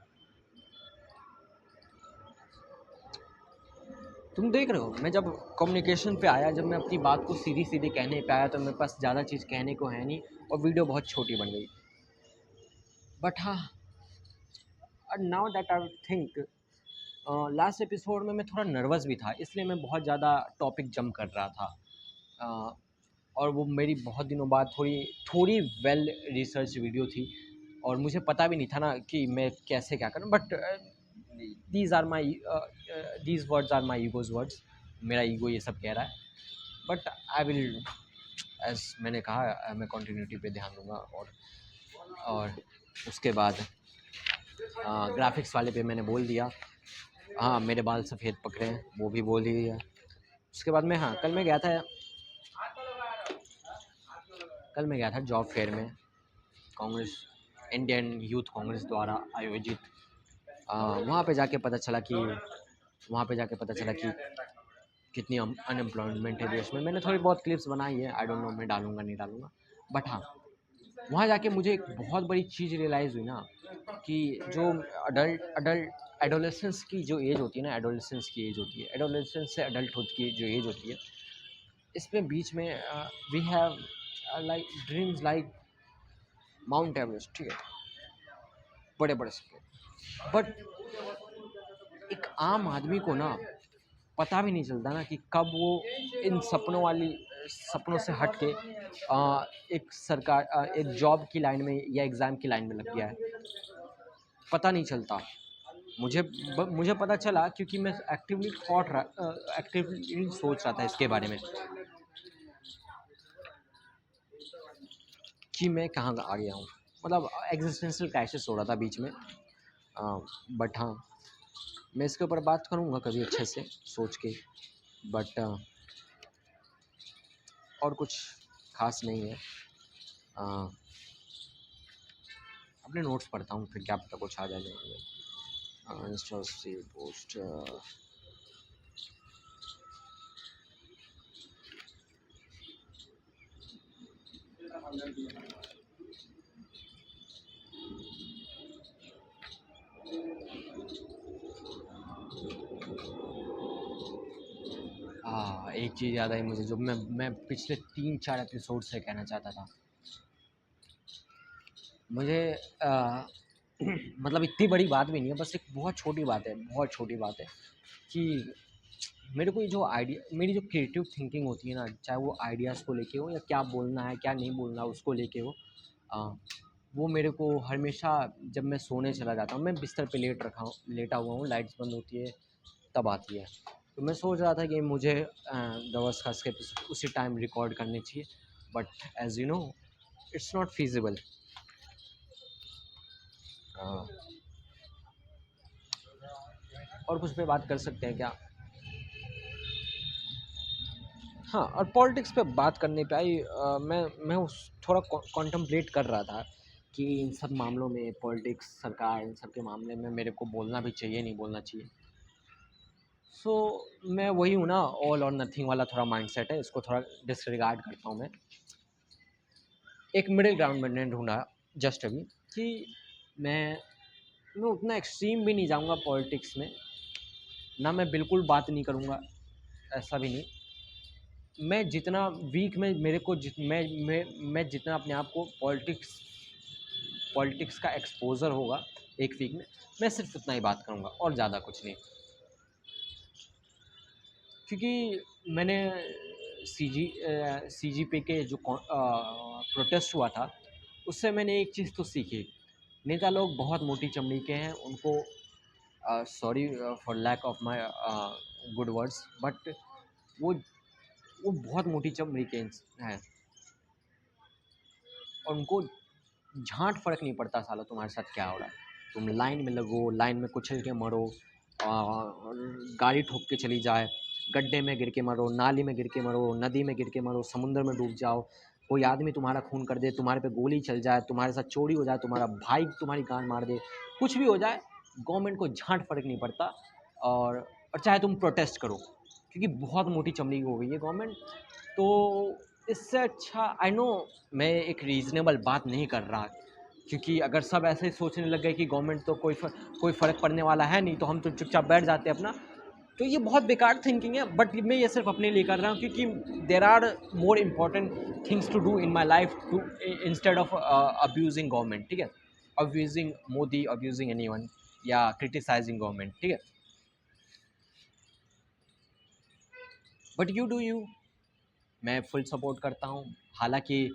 तुम देख रहे हो, मैं जब कम्युनिकेशन पे आया, जब मैं अपनी बात को सीधी सीधी कहने पे आया तो मेरे पास ज़्यादा चीज़ कहने को है नहीं और वीडियो बहुत छोटी बन गई। बट हाँ, now that I think, last episode में मैं थोड़ा नर्वस भी था, इसलिए मैं बहुत ज़्यादा टॉपिक जंप कर रहा था। और वो मेरी बहुत दिनों बाद थोड़ी वेल रिसर्च वीडियो थी और मुझे पता भी नहीं था ना कि मैं कैसे क्या करूँ। But these words are my egos words, मेरा ईगो ये सब कह रहा है। बट आई विल, एज मैंने कहा, मैं कंटिन्यूटी पे ध्यान दूंगा। और उसके बाद ग्राफिक्स वाले पे मैंने बोल दिया, हाँ मेरे बाल सफ़ेद पकड़े हैं, वो भी बोल ही दिया। उसके बाद मैं, हाँ कल मैं गया था जॉब फेयर में, कांग्रेस, इंडियन यूथ कांग्रेस द्वारा आयोजित। वहाँ पे जाके पता चला कि कितनी अनएम्प्लॉयमेंट है देश में। मैंने थोड़ी बहुत क्लिप्स बनाई है, आई डोंट नो मैं डालूंगा नहीं डालूंगा। बट हाँ, वहाँ जाके मुझे एक बहुत बड़ी चीज़ रियलाइज़ हुई ना, कि जो अडल्ट एडोलेसेंस की जो एज होती है ना, एडोलेसेंस की एज होती है, एडोलेसेंस से अडल्टहुड की जो एज होती है, इसमें बीच में we have like dreams like Mount Everest, ठीक है, बड़े बड़े सपने। बट एक आम आदमी को ना पता भी नहीं चलता ना कि कब वो इन सपनों से हट के एक जॉब की लाइन में या एग्ज़ाम की लाइन में लग गया है, पता नहीं चलता। मुझे पता चला क्योंकि मैं एक्टिवली सोच रहा था इसके बारे में कि मैं कहाँ आ गया हूँ, मतलब एग्जिस्टेंशियल क्राइसिस हो रहा था बीच में। बट हाँ, मैं इसके ऊपर बात करूँगा कभी अच्छे से सोच के। बट और कुछ खास नहीं है। अपने नोट्स पढ़ता हूँ, फिर क्या पता कुछ आ जाए। इंस्टा से पोस्ट, एक चीज़ याद आई मुझे, जो मैं पिछले 3-4 एपिसोड से कहना चाहता था। मुझे मतलब इतनी बड़ी बात भी नहीं है, बस एक बहुत छोटी बात है, बहुत छोटी बात है कि मेरे को ये जो मेरी जो क्रिएटिव थिंकिंग होती है ना, चाहे वो आइडियाज़ को लेके हो या क्या बोलना है क्या नहीं बोलना उसको लेके हो, वो मेरे को हमेशा, जब मैं सोने चला जाता हूँ, मैं बिस्तर पे लेटा हुआ हूँ, लाइट्स बंद होती है तब आती है। तो मैं सोच रहा था कि मुझे दवस खास के एपिसोड उसी टाइम रिकॉर्ड करने चाहिए, but as you know it's not feasible. और कुछ पे बात कर सकते हैं क्या? हाँ, और पॉलिटिक्स पे बात करने पे आई, मैं उस थोड़ा कॉन्टम्पलेट कर रहा था कि इन सब मामलों में पॉलिटिक्स, सरकार, इन सब के मामले में मेरे को बोलना भी चाहिए नहीं बोलना चाहिए। सो मैं वही हूँ ना, ऑल और नथिंग वाला थोड़ा माइंडसेट है, इसको थोड़ा डिसरिगार्ड करता हूँ मैं। एक मिडिल ग्राउंड मैंने ढूंढा जस्ट अभी, कि मैं मैं उतना एक्सट्रीम भी नहीं जाऊँगा पॉलिटिक्स में, ना मैं बिल्कुल बात नहीं करूँगा, ऐसा भी नहीं। मैं जितना वीक में मेरे को जित मैं जितना अपने आप को पॉलिटिक्स का एक्सपोज़र होगा एक वीक में, मैं सिर्फ़ उतना ही बात करूँगा और ज़्यादा कुछ नहीं। क्योंकि मैंने सीजीपी के जो प्रोटेस्ट हुआ था, उससे मैंने एक चीज़ तो सीखी, नेता लोग बहुत मोटी चमड़ी के हैं, उनको sorry for lack of my good words, but वो वो बहुत मोटी चमड़ी के हैं और उनको झांट फ़र्क नहीं पड़ता साला तुम्हारे साथ क्या हो रहा है। तुम लाइन में लगो, लाइन में कुचल के मरो, गाड़ी ठोक के चली जाए, गड्ढे में गिर के मरो, नाली में गिर के मरो, नदी में गिर के मरो, समुद्र में डूब जाओ, कोई आदमी तुम्हारा खून कर दे, तुम्हारे पे गोली चल जाए, तुम्हारे साथ चोरी हो जाए, तुम्हारा भाई तुम्हारी गांड मार दे, कुछ भी हो जाए, गवर्नमेंट को झांट फ़र्क नहीं पड़ता। और चाहे तुम प्रोटेस्ट करो, क्योंकि बहुत मोटी चमड़ी की हो गई है गवर्नमेंट। तो इससे अच्छा आई नो मैं एक रीज़नेबल बात नहीं कर रहा, क्योंकि अगर सब ऐसे ही सोचने लग गए कि गवर्नमेंट तो कोई फ़र्क पड़ने वाला है नहीं, तो हम तो चुपचाप बैठ जाते हैं अपना, तो ये बहुत बेकार थिंकिंग है। बट मैं ये सिर्फ अपने लिए कर रहा हूँ, क्योंकि there are more important things to do in my life to instead of abusing government, ठीक है, abusing Modi, abusing anyone, या क्रिटिसाइजिंग गवर्नमेंट, ठीक है। बट यू डू यू, मैं फुल सपोर्ट करता हूँ। हालांकि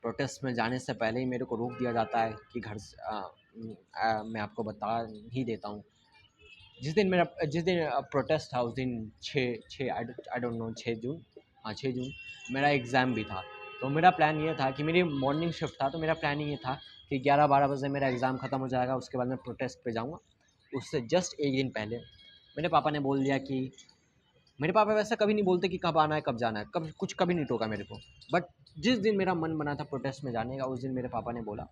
प्रोटेस्ट में जाने से पहले ही मेरे को रोक दिया जाता है कि घर से मैं आपको बता ही देता हूँ, जिस दिन प्रोटेस्ट था, उस दिन छः छः आई डोंट नो 6 जून, हाँ 6 जून मेरा एग्ज़ाम भी था। तो मेरा प्लान ये था कि मेरी मॉर्निंग शिफ्ट था, तो मेरा प्लानिंग ये था कि 11-12 बजे मेरा एग्ज़ाम ख़त्म हो जाएगा, उसके बाद मैं प्रोटेस्ट पे जाऊँगा। उससे जस्ट एक दिन पहले मेरे पापा ने बोल दिया कि, मेरे पापा वैसे कभी नहीं बोलते कि कब आना है, कब जाना है, कभी नहीं टोका मेरे को। बट जिस दिन मेरा मन बना था प्रोटेस्ट में जाने का, उस दिन मेरे पापा ने बोला,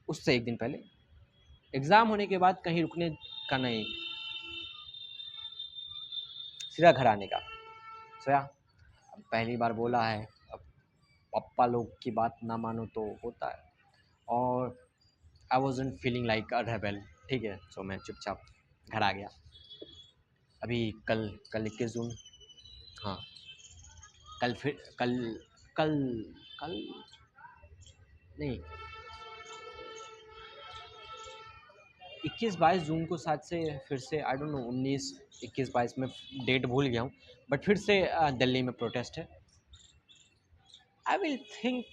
उससे एक दिन पहले, एग्ज़ाम होने के बाद कहीं रुकने का नहीं, सीधा घर आने का। सोया, अब पहली बार बोला है, अब पापा लोग की बात ना मानो तो होता है। और आई वॉज़न्ट फीलिंग लाइक अ रेबेल, ठीक है, सो मैं चुपचाप घर आ गया। अभी कल कल 21 जून, हाँ कल फिर कल कल नहीं, 21-22 जून को शायद से फिर से, आई डोंट नो, 19-21-22 में डेट भूल गया हूँ, बट फिर से दिल्ली में प्रोटेस्ट है। I will think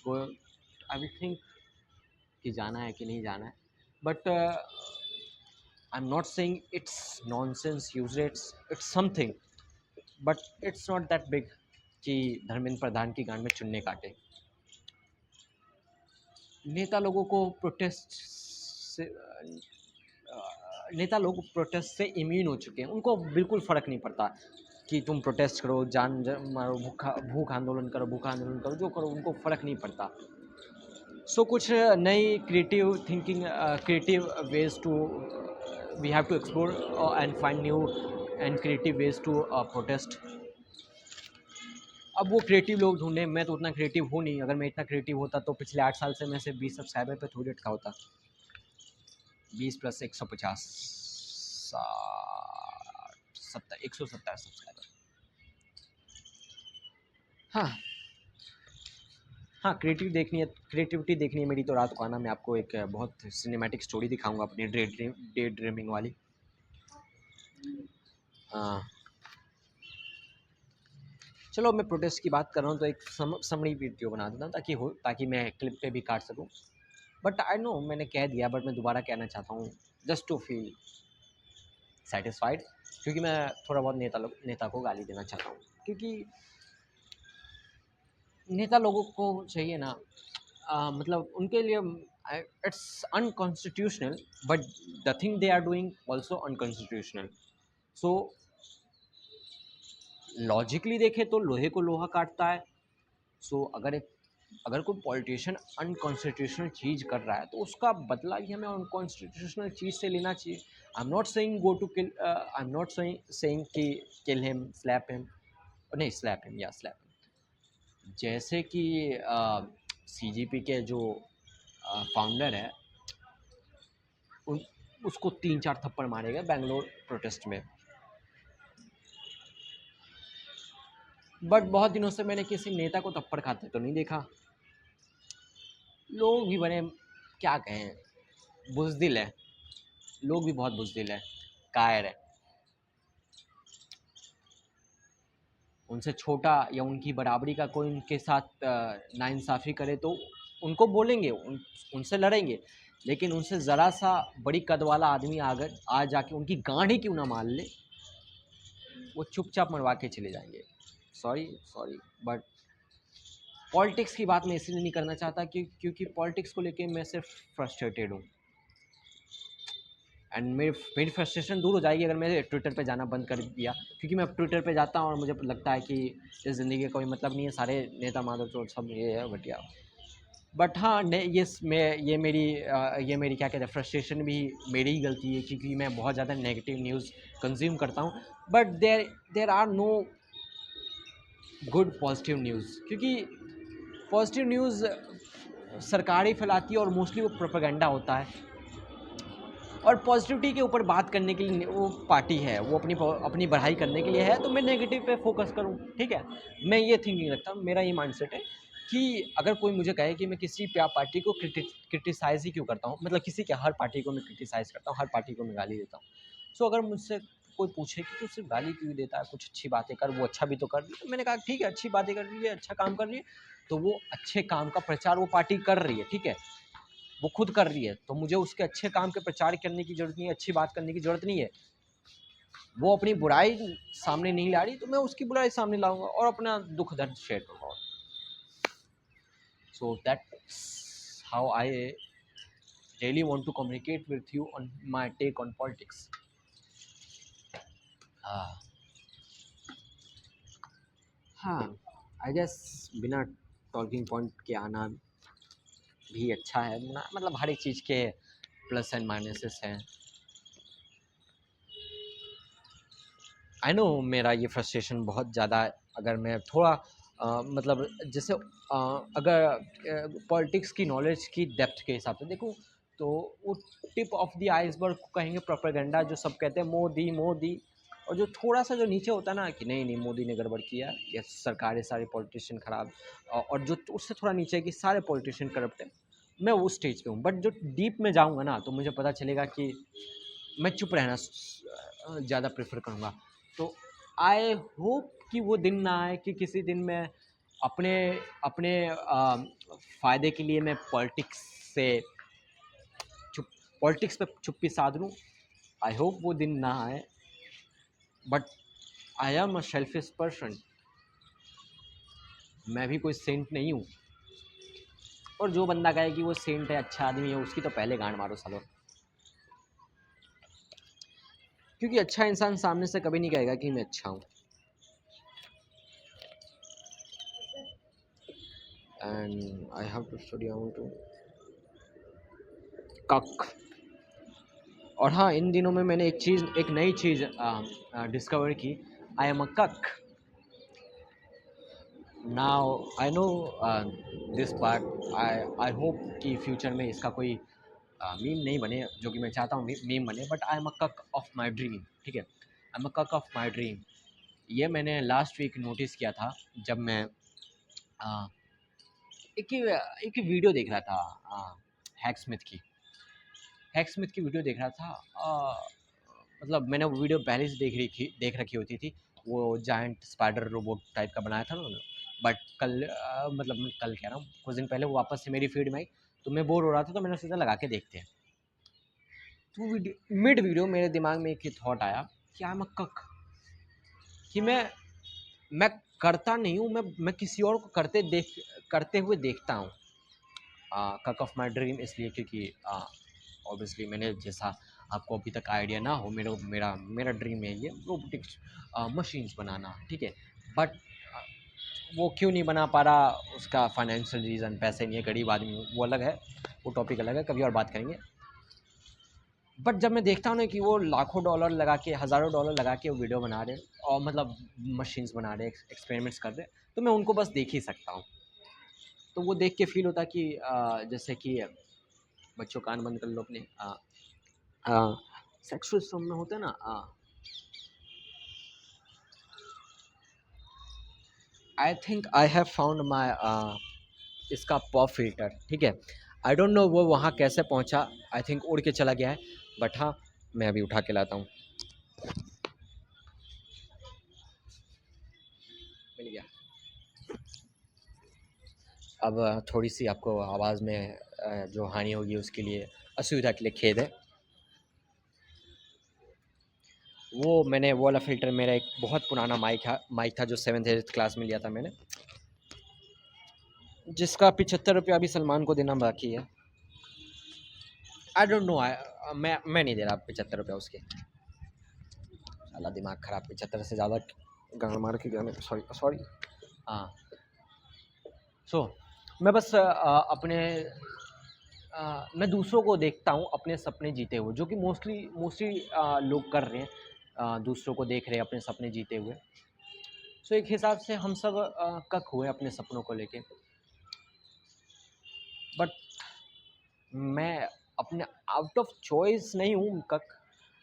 I will think कि जाना है कि नहीं जाना है, but I am not saying it's nonsense, use it's something, but it's not that big कि धर्मेंद्र प्रधान की गांड में चुन्ने काटे। नेता लोगों को प्रोटेस्ट से नेता लोग प्रोटेस्ट से इम्यून हो चुके हैं, उनको बिल्कुल फ़र्क नहीं पड़ता कि तुम प्रोटेस्ट करो, मारो, भूख आंदोलन करो, भूखा आंदोलन करो, जो करो, उनको फ़र्क नहीं पड़ता। सो कुछ नई creative thinking, creative ways to, we have to explore and find new and creative ways to protest. अब वो क्रिएटिव लोग ढूंढें, मैं तो उतना क्रिएटिव हूँ नहीं। अगर मैं इतना क्रिएटिव होता तो पिछले 8 साल से मैं सिर्फ 20 सब्सक्राइबर पे थोड़ी अटका होता। 20 + 150, 60, 170 सब्सक्राइबर। हाँ हाँ, क्रिएटिविटी देखनी है मेरी, तो रात को आना, मैं आपको एक बहुत सिनेमैटिक स्टोरी दिखाऊंगा अपनी डे ड्रीमिंग वाली। हाँ, चलो मैं प्रोटेस्ट की बात कर रहा हूँ तो एक समरी वीडियो बना देता हूँ, ताकि मैं क्लिप पे भी काट सकूँ। बट आई नो मैंने कह दिया, बट मैं दोबारा कहना चाहता हूँ, जस्ट टू फील सेटिस्फाइड, क्योंकि मैं थोड़ा बहुत नेता को गाली देना चाहता हूँ, क्योंकि नेता लोगों को चाहिए ना, मतलब उनके लिए it's unconstitutional, but the thing they are doing also unconstitutional. So logically देखें तो लोहे को लोहा काटता है। सो अगर कोई पॉलिटिशियन अनकॉन्स्टिट्यूशनल चीज़ कर रहा है, तो उसका बदला भी हमें अनकॉन्स्टिट्यूशनल चीज़ से लेना चाहिए। I am not saying go to kill, I am not saying कि किल हिम, स्लैप हिम, नहीं स्लैप हिम या स्लैप हिम, जैसे कि सीजीपी के जो फाउंडर है, उन उसको 3-4 थप्पड़ मारे गए बैंगलोर प्रोटेस्ट में। बट बहुत दिनों से मैंने किसी नेता को थप्पड़ खाते तो नहीं देखा। लोग भी बड़े, क्या कहें, बुज़दिल है, लोग भी बहुत बुज़दिल है, कायर है। उनसे छोटा या उनकी बराबरी का कोई उनके साथ नाइंसाफ़ी करे तो उनको बोलेंगे, उनसे लड़ेंगे, लेकिन उनसे ज़रा सा बड़ी कद वाला आदमी अगर आ जाके उनकी गांड ही क्यों ना मार ले, वो चुपचाप मरवा के चले जाएंगे। सॉरी सॉरी, बट पॉलिटिक्स की बात मैं इसलिए नहीं करना चाहता क्योंकि पॉलिटिक्स को लेके मैं सिर्फ फ्रस्ट्रेटेड हूँ। एंड मेरी फ्रस्ट्रेशन दूर हो जाएगी अगर मैं ट्विटर पे जाना बंद कर दिया, क्योंकि मैं ट्विटर पे जाता हूँ और मुझे लगता है कि इस ज़िंदगी का कोई मतलब नहीं है, सारे नेता माधव चोट सब ये है घटिया। बट हाँ, ये मेरी क्या कहते हैं, फ्रस्ट्रेशन भी मेरी ही गलती है क्योंकि मैं बहुत ज़्यादा नेगेटिव न्यूज़ कंज्यूम करता हूँ। But there are no good positive news, क्योंकि पॉजिटिव न्यूज़ सरकार ही फैलाती है और मोस्टली वो प्रोपेगेंडा होता है। और पॉजिटिविटी के ऊपर बात करने के लिए वो पार्टी है, वो अपनी बढ़ाई करने के लिए है, तो मैं नेगेटिव पे फोकस करूँ, ठीक है। मैं ये थिंकिंग रखता हूँ, मेरा ये माइंडसेट है कि अगर कोई मुझे कहे कि मैं किसी पार्टी को क्रिटिसाइज़ ही क्यों करता हूँ, मतलब किसी क्या, हर पार्टी को मैं क्रिटिसाइज़ करता हूँ, हर पार्टी को मैं गाली देता हूँ। सो अगर मुझसे कोई पूछे कि तू सिर्फ गाली क्यों देता है, कुछ अच्छी बातें कर, वो अच्छा भी तो कर रही है, तो मैंने कहा ठीक है, अच्छी बातें कर रही है, अच्छा काम कर रही है, तो वो अच्छे काम का प्रचार वो पार्टी कर रही है, ठीक है, वो खुद कर रही है, तो मुझे उसके अच्छे काम के प्रचार करने की ज़रूरत नहीं है, अच्छी बात करने की ज़रूरत नहीं है। वो अपनी बुराई सामने नहीं ला रही, तो मैं उसकी बुराई सामने लाऊंगा और अपना दुख दर्द शेयर करूँगा। So that's how I really want to communicate with you on my take on politics. हाँ, आई गेस बिना टॉकिंग पॉइंट के आना भी अच्छा है, मतलब हर एक चीज़ के प्लस एंड माइनसेस हैं। आई नो मेरा ये फ्रस्ट्रेशन बहुत ज़्यादा, अगर मैं थोड़ा मतलब जैसे अगर पॉलिटिक्स की नॉलेज की डेप्थ के हिसाब से देखूँ, तो वो टिप ऑफ द आइसबर्ग को कहेंगे प्रोपेगेंडा, जो सब कहते हैं मोदी मोदी, और जो थोड़ा सा जो नीचे होता है ना कि नहीं नहीं मोदी ने गड़बड़ किया, या सरकारें सारे पॉलिटिशियन ख़राब, और जो उससे थोड़ा नीचे कि सारे पॉलिटिशियन करप्ट हैं, मैं उस स्टेज पे हूँ। बट जो डीप में जाऊँगा ना, तो मुझे पता चलेगा कि मैं चुप रहना ज़्यादा प्रेफर करूँगा। तो आई होप कि वो दिन ना आए कि किसी दिन मैं अपने अपने फ़ायदे के लिए मैं पॉलिटिक्स पे चुप्पी साध लूँ। आई होप वो दिन ना आए, but I am a selfish person. मैं भी कोई सेंट नहीं हूँ, और जो बंदा कहे कि वो सेंट है, अच्छा आदमी है, उसकी तो पहले गांड मारो सालो, क्योंकि अच्छा इंसान सामने से कभी नहीं कहेगा कि मैं अच्छा हूँ। And I have to study, I want to cook. और हाँ, इन दिनों में मैंने एक नई चीज़ डिस्कवर की, आई एम अ कक। Now I know this part, I hope कि फ्यूचर में इसका कोई मीम नहीं बने, जो कि मैं चाहता हूँ मीम बने, बट आई एम अ कक ऑफ माई ड्रीम, ठीक है, आई एम अ कक ऑफ माई ड्रीम। ये मैंने लास्ट वीक नोटिस किया था, जब मैं uh, एक वीडियो देख रहा था, हैक स्मिथ की वीडियो देख रहा था। मतलब मैंने वो वीडियो पहले से देख रखी होती थी, वो जायंट स्पाइडर रोबोट टाइप का बनाया था उन्होंने। बट कल मतलब कल कह रहा हूँ, कुछ दिन पहले वो वापस से मेरी फीड में आई, तो मैं बोर हो रहा था, तो मैंने सोचा लगा के देखते हैं। तो मिड वीडियो मेरे दिमाग में एक ही थॉट आया कि आई एम अ कक, कि मैं करता नहीं हूँ, मैं किसी और को करते हुए देखता हूँ। कक ऑफ माई ड्रीम इसलिए क्योंकि ऑब्वियसली मैंने, जैसा आपको अभी तक आइडिया ना हो, मेरा मेरा ड्रीम है ये रोबोटिक्स मशीन्स बनाना, ठीक है। बट वो क्यों नहीं बना पा रहा, उसका फाइनेंशियल रीज़न, पैसे नहीं है, गरीब आदमी हूँ, वो अलग है, वो टॉपिक अलग है, कभी और बात करेंगे। बट जब मैं देखता हूँ ना कि वो लाखों डॉलर लगा के, हज़ारों डॉलर लगा के वो वीडियो बना रहे हैं, और मतलब मशीन्स बना रहे हैं, एक्सपेरिमेंट्स कर रहे हैं, तो मैं उनको बस देख ही सकता हूँ। तो वो देख के फील होता है कि जैसे कि बच्चों कान बंद कर लो अपने। सेक्सुअल स्टॉर्म में होता है ना, I think I have found my इसका पॉप फिल्टर, ठीक है। आई डोंट नो वो वहाँ कैसे पहुँचा, आई थिंक उड़ के चला गया है, बट हाँ मैं अभी उठा के लाता हूँ। मिल गया। अब थोड़ी सी आपको आवाज़ में जो हानि होगी उसके लिए, असुविधा के लिए खेद है। वो मैंने वो वाला फ़िल्टर, मेरा एक बहुत पुराना माइक था जो 7th 8th क्लास में लिया था मैंने, जिसका 75 रुपया अभी सलमान को देना बाकी है। आई डोंट नो, मैं नहीं दे रहा 75 रुपया उसके। साला दिमाग ख़राब, 75 से ज़्यादा गांड मार के गया मैं, सॉरी सॉरी। हाँ, सो मैं बस मैं दूसरों को देखता हूँ अपने सपने जीते हुए, जो कि मोस्टली लोग कर रहे हैं, दूसरों को देख रहे हैं अपने सपने जीते हुए। सो एक हिसाब से हम सब कक हुए अपने सपनों को लेके, बट मैं अपने आउट ऑफ चॉइस नहीं हूँ कक,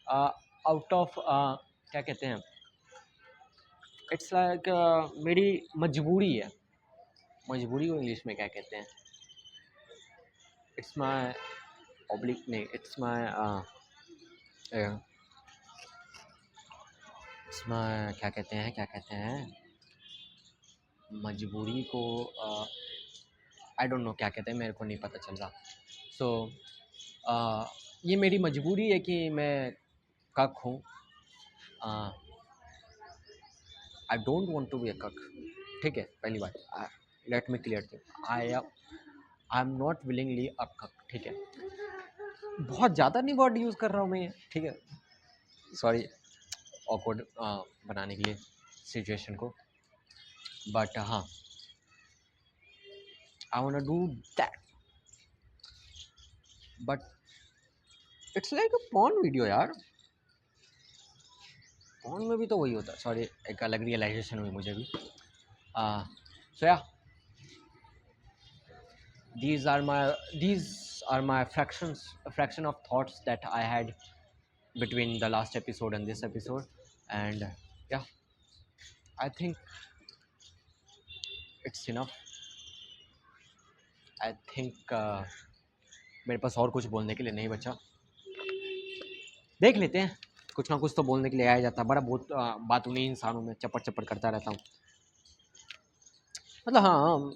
आउट ऑफ क्या कहते हैं, इट्स लाइक मेरी मजबूरी है। मजबूरी को इंग्लिश में क्या कहते हैं, इट्स माई ऑब्लिक, नहीं इट्स माई इसमें क्या कहते हैं मजबूरी को, आई डोंट नो क्या कहते हैं, मेरे को नहीं पता चल रहा। सो ये मेरी मजबूरी है कि मैं कक हूँ। I don't want to be a cuck, ठीक है। पहली बात, let me clear thing, I am not willingly a cuck, ठीक है। बहुत ज़्यादा नहीं वर्ड यूज़ कर रहा हूँ मैं, ठीक है, सॉरी ऑकवर्ड बनाने के लिए सिचुएशन को, बट हाँ I want to do that, but it's like a porn video यार। पॉर्न में भी तो वही होता है, सॉरी एक अलग रियलाइजेशन हुई मुझे भी। सो या these are my fraction of thoughts that I had between the last episode and this episode, and yeah, I think it's enough. I think मेरे पास और कुछ बोलने के लिए नहीं बचा। देख लेते हैं, कुछ ना कुछ तो बोलने के लिए आया जाता है, बड़ा बहुत बात उन्हीं इंसानों में चप्पड़ चप्पड़ करता रहता हूँ। मतलब हाँ,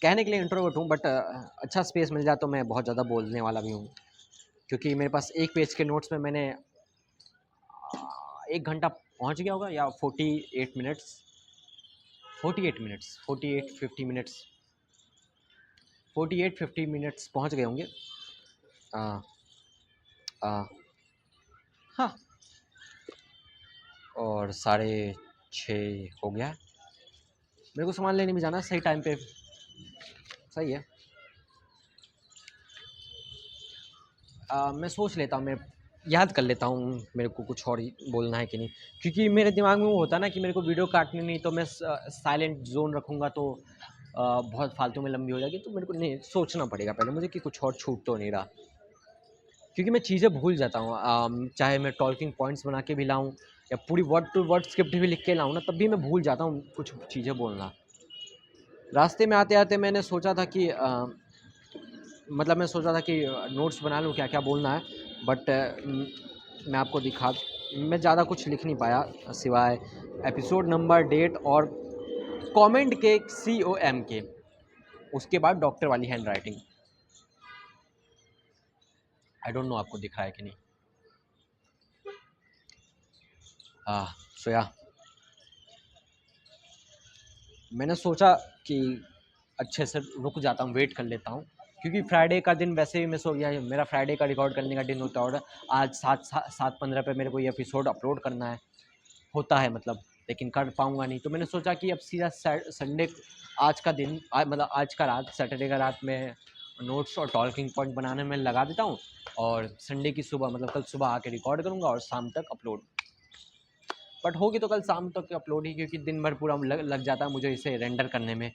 कहने के लिए इंट्रोवर्ट हूँ, बट अच्छा स्पेस मिल जाए तो मैं बहुत ज़्यादा बोलने वाला भी हूँ, क्योंकि मेरे पास एक पेज के नोट्स में मैंने 1 घंटा पहुँच गया होगा, या 48 मिनट्स 48-50 मिनट्स पहुँच गए होंगे। हाँ, और 6:30 हो गया है। मेरे को सामान लेने भी जाना है सही टाइम पे, सही है। मैं सोच लेता हूँ, मैं याद कर लेता हूँ मेरे को कुछ और ही बोलना है कि नहीं, क्योंकि मेरे दिमाग में वो होता है ना कि मेरे को वीडियो काटनी नहीं, तो मैं साइलेंट जोन रखूँगा तो बहुत फालतू में लंबी हो जाएगी, तो मेरे को नहीं सोचना पड़ेगा पहले मुझे कि कुछ और छूट तो नहीं रहा, क्योंकि मैं चीज़ें भूल जाता हूँ। चाहे मैं टॉकिंग पॉइंट्स बना के भी लाऊँ या पूरी वर्ड टू वर्ड स्क्रिप्ट भी लिख के लाऊँ ना, तब भी मैं भूल जाता हूँ कुछ चीज़ें बोलना। रास्ते में आते आते मैंने सोचा था कि मतलब मैं सोचा था कि नोट्स बना लूँ क्या क्या बोलना है, बट मैं आपको मैं ज़्यादा कुछ लिख नहीं पाया सिवाय एपिसोड नंबर, डेट और कमेंट के COM के, उसके बाद डॉक्टर वाली hand writing. I don't no आपको दिख रहा है कि नहीं। सोया मैंने सोचा कि अच्छे से रुक जाता हूँ, वेट कर लेता हूँ, क्योंकि फ्राइडे का दिन वैसे ही मिस हो गया है। मेरा फ्राइडे का रिकॉर्ड करने का दिन होता है, आज 7:15 पे मेरे को ये एपिसोड अपलोड करना है, होता है मतलब, लेकिन कर पाऊँगा नहीं। तो मैंने सोचा कि अब सीधा संडे, आज का दिन, मतलब आज का रात, सैटरडे का रात में नोट्स और टॉकिंग पॉइंट बनाने में लगा देता हूँ, और संडे की सुबह, मतलब कल सुबह आके रिकॉर्ड करूँगा और शाम तक अपलोड। बट होगी तो कल शाम तक अपलोड ही, क्योंकि दिन भर पूरा लग जाता है मुझे इसे रेंडर करने में।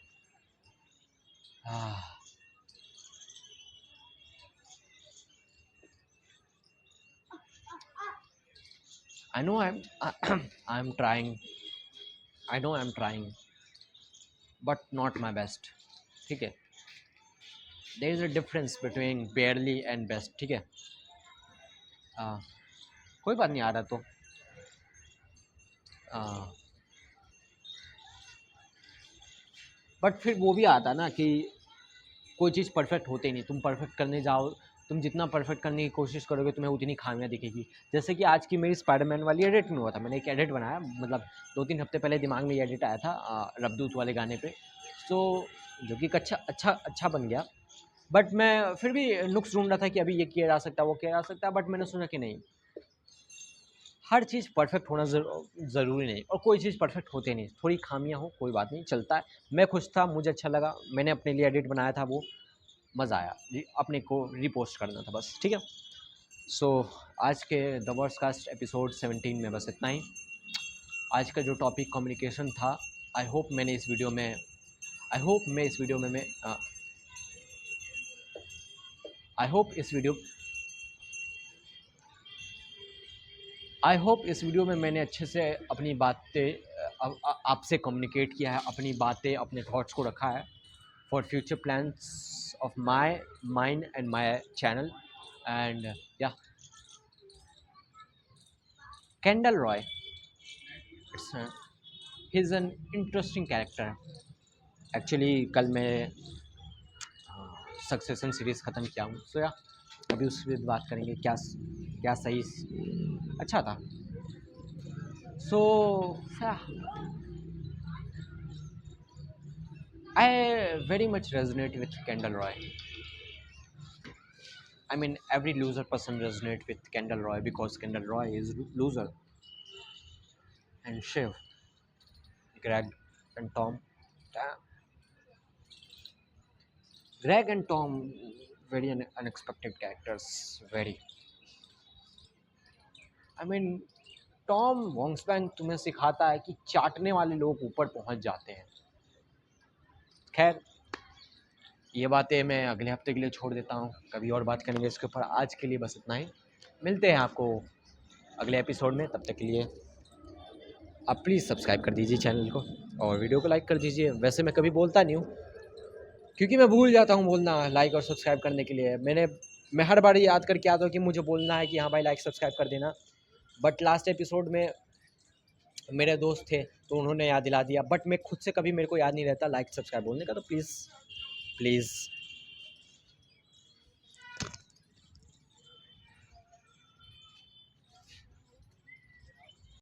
I know I am I am trying, I know I am trying but not my best, ठीक है। There is a difference between barely and best, ठीक है। आ, कोई बात नहीं, आ रहा तो बट फिर वो भी आता ना कि कोई चीज़ परफेक्ट होते ही नहीं, तुम परफेक्ट करने जाओ, तुम जितना परफेक्ट करने की कोशिश करोगे तुम्हें उतनी खामियां दिखेगी। जैसे कि आज की मेरी स्पाइडरमैन वाली एडिट में हुआ था, मैंने एक एडिट बनाया, मतलब 2-3 हफ्ते पहले दिमाग में ये एडिट आया था रबदूत वाले गाने पे, तो जो कि एक अच्छा अच्छा अच्छा बन गया। बट मैं फिर भी नुक्स ढूंढ रहा था कि अभी ये किया जा सकता है, वो किया जा सकता है, बट मैंने सुना कि नहीं, हर चीज़ परफेक्ट होना ज़रूरी नहीं, और कोई चीज़ परफेक्ट होते नहीं, थोड़ी खामियां हो कोई बात नहीं, चलता है। मैं खुश था, मुझे अच्छा लगा, मैंने अपने लिए एडिट बनाया था, वो मज़ा आया, अपने को रीपोस्ट करना था बस, ठीक है। सो आज के द वर्डकास्ट एपिसोड 17 में बस इतना ही। आज का जो टॉपिक कम्युनिकेशन था, आई होप मैंने इस वीडियो में आई होप मैं इस वीडियो में मैं आई होप इस वीडियो आई होप इस वीडियो में मैंने अच्छे से अपनी बातें आपसे कम्युनिकेट किया है, अपनी बातें, अपने थॉट्स को रखा है for future plans of my mind and my channel. And yeah Kendall Roy, it's he is an interesting character. Actually कल मैं सक्सेशन सीरीज़ ख़त्म किया हूँ, सो या अभी उस पर बात करेंगे, क्या क्या सही अच्छा था। सो I very much resonate with Kendall Roy. I mean, every loser person resonate with Kendall Roy because Kendall Roy is loser, and Shiv, Greg, and Tom. Greg and Tom, very unexpected characters. Very. I mean, Tom Wambsgans तुम्हें सिखाता है कि चाटने वाले लोग ऊपर पहुंच जाते हैं। खैर, ये बातें मैं अगले हफ्ते के लिए छोड़ देता हूँ, कभी और बात करेंगे इसके ऊपर। आज के लिए बस इतना ही, मिलते हैं आपको अगले एपिसोड में, तब तक के लिए आप प्लीज़ सब्सक्राइब कर दीजिए चैनल को और वीडियो को लाइक कर दीजिए। वैसे मैं कभी बोलता नहीं हूँ क्योंकि मैं भूल जाता हूँ बोलना लाइक और सब्सक्राइब करने के लिए। मैं हर बार याद करके आता हूँ कि मुझे बोलना है कि हाँ भाई लाइक सब्सक्राइब कर देना, बट लास्ट एपिसोड में मेरे दोस्त थे तो उन्होंने याद दिला दिया, बट मैं खुद से कभी मेरे को याद नहीं रहता लाइक सब्सक्राइब बोलने का, तो प्लीज़ प्लीज़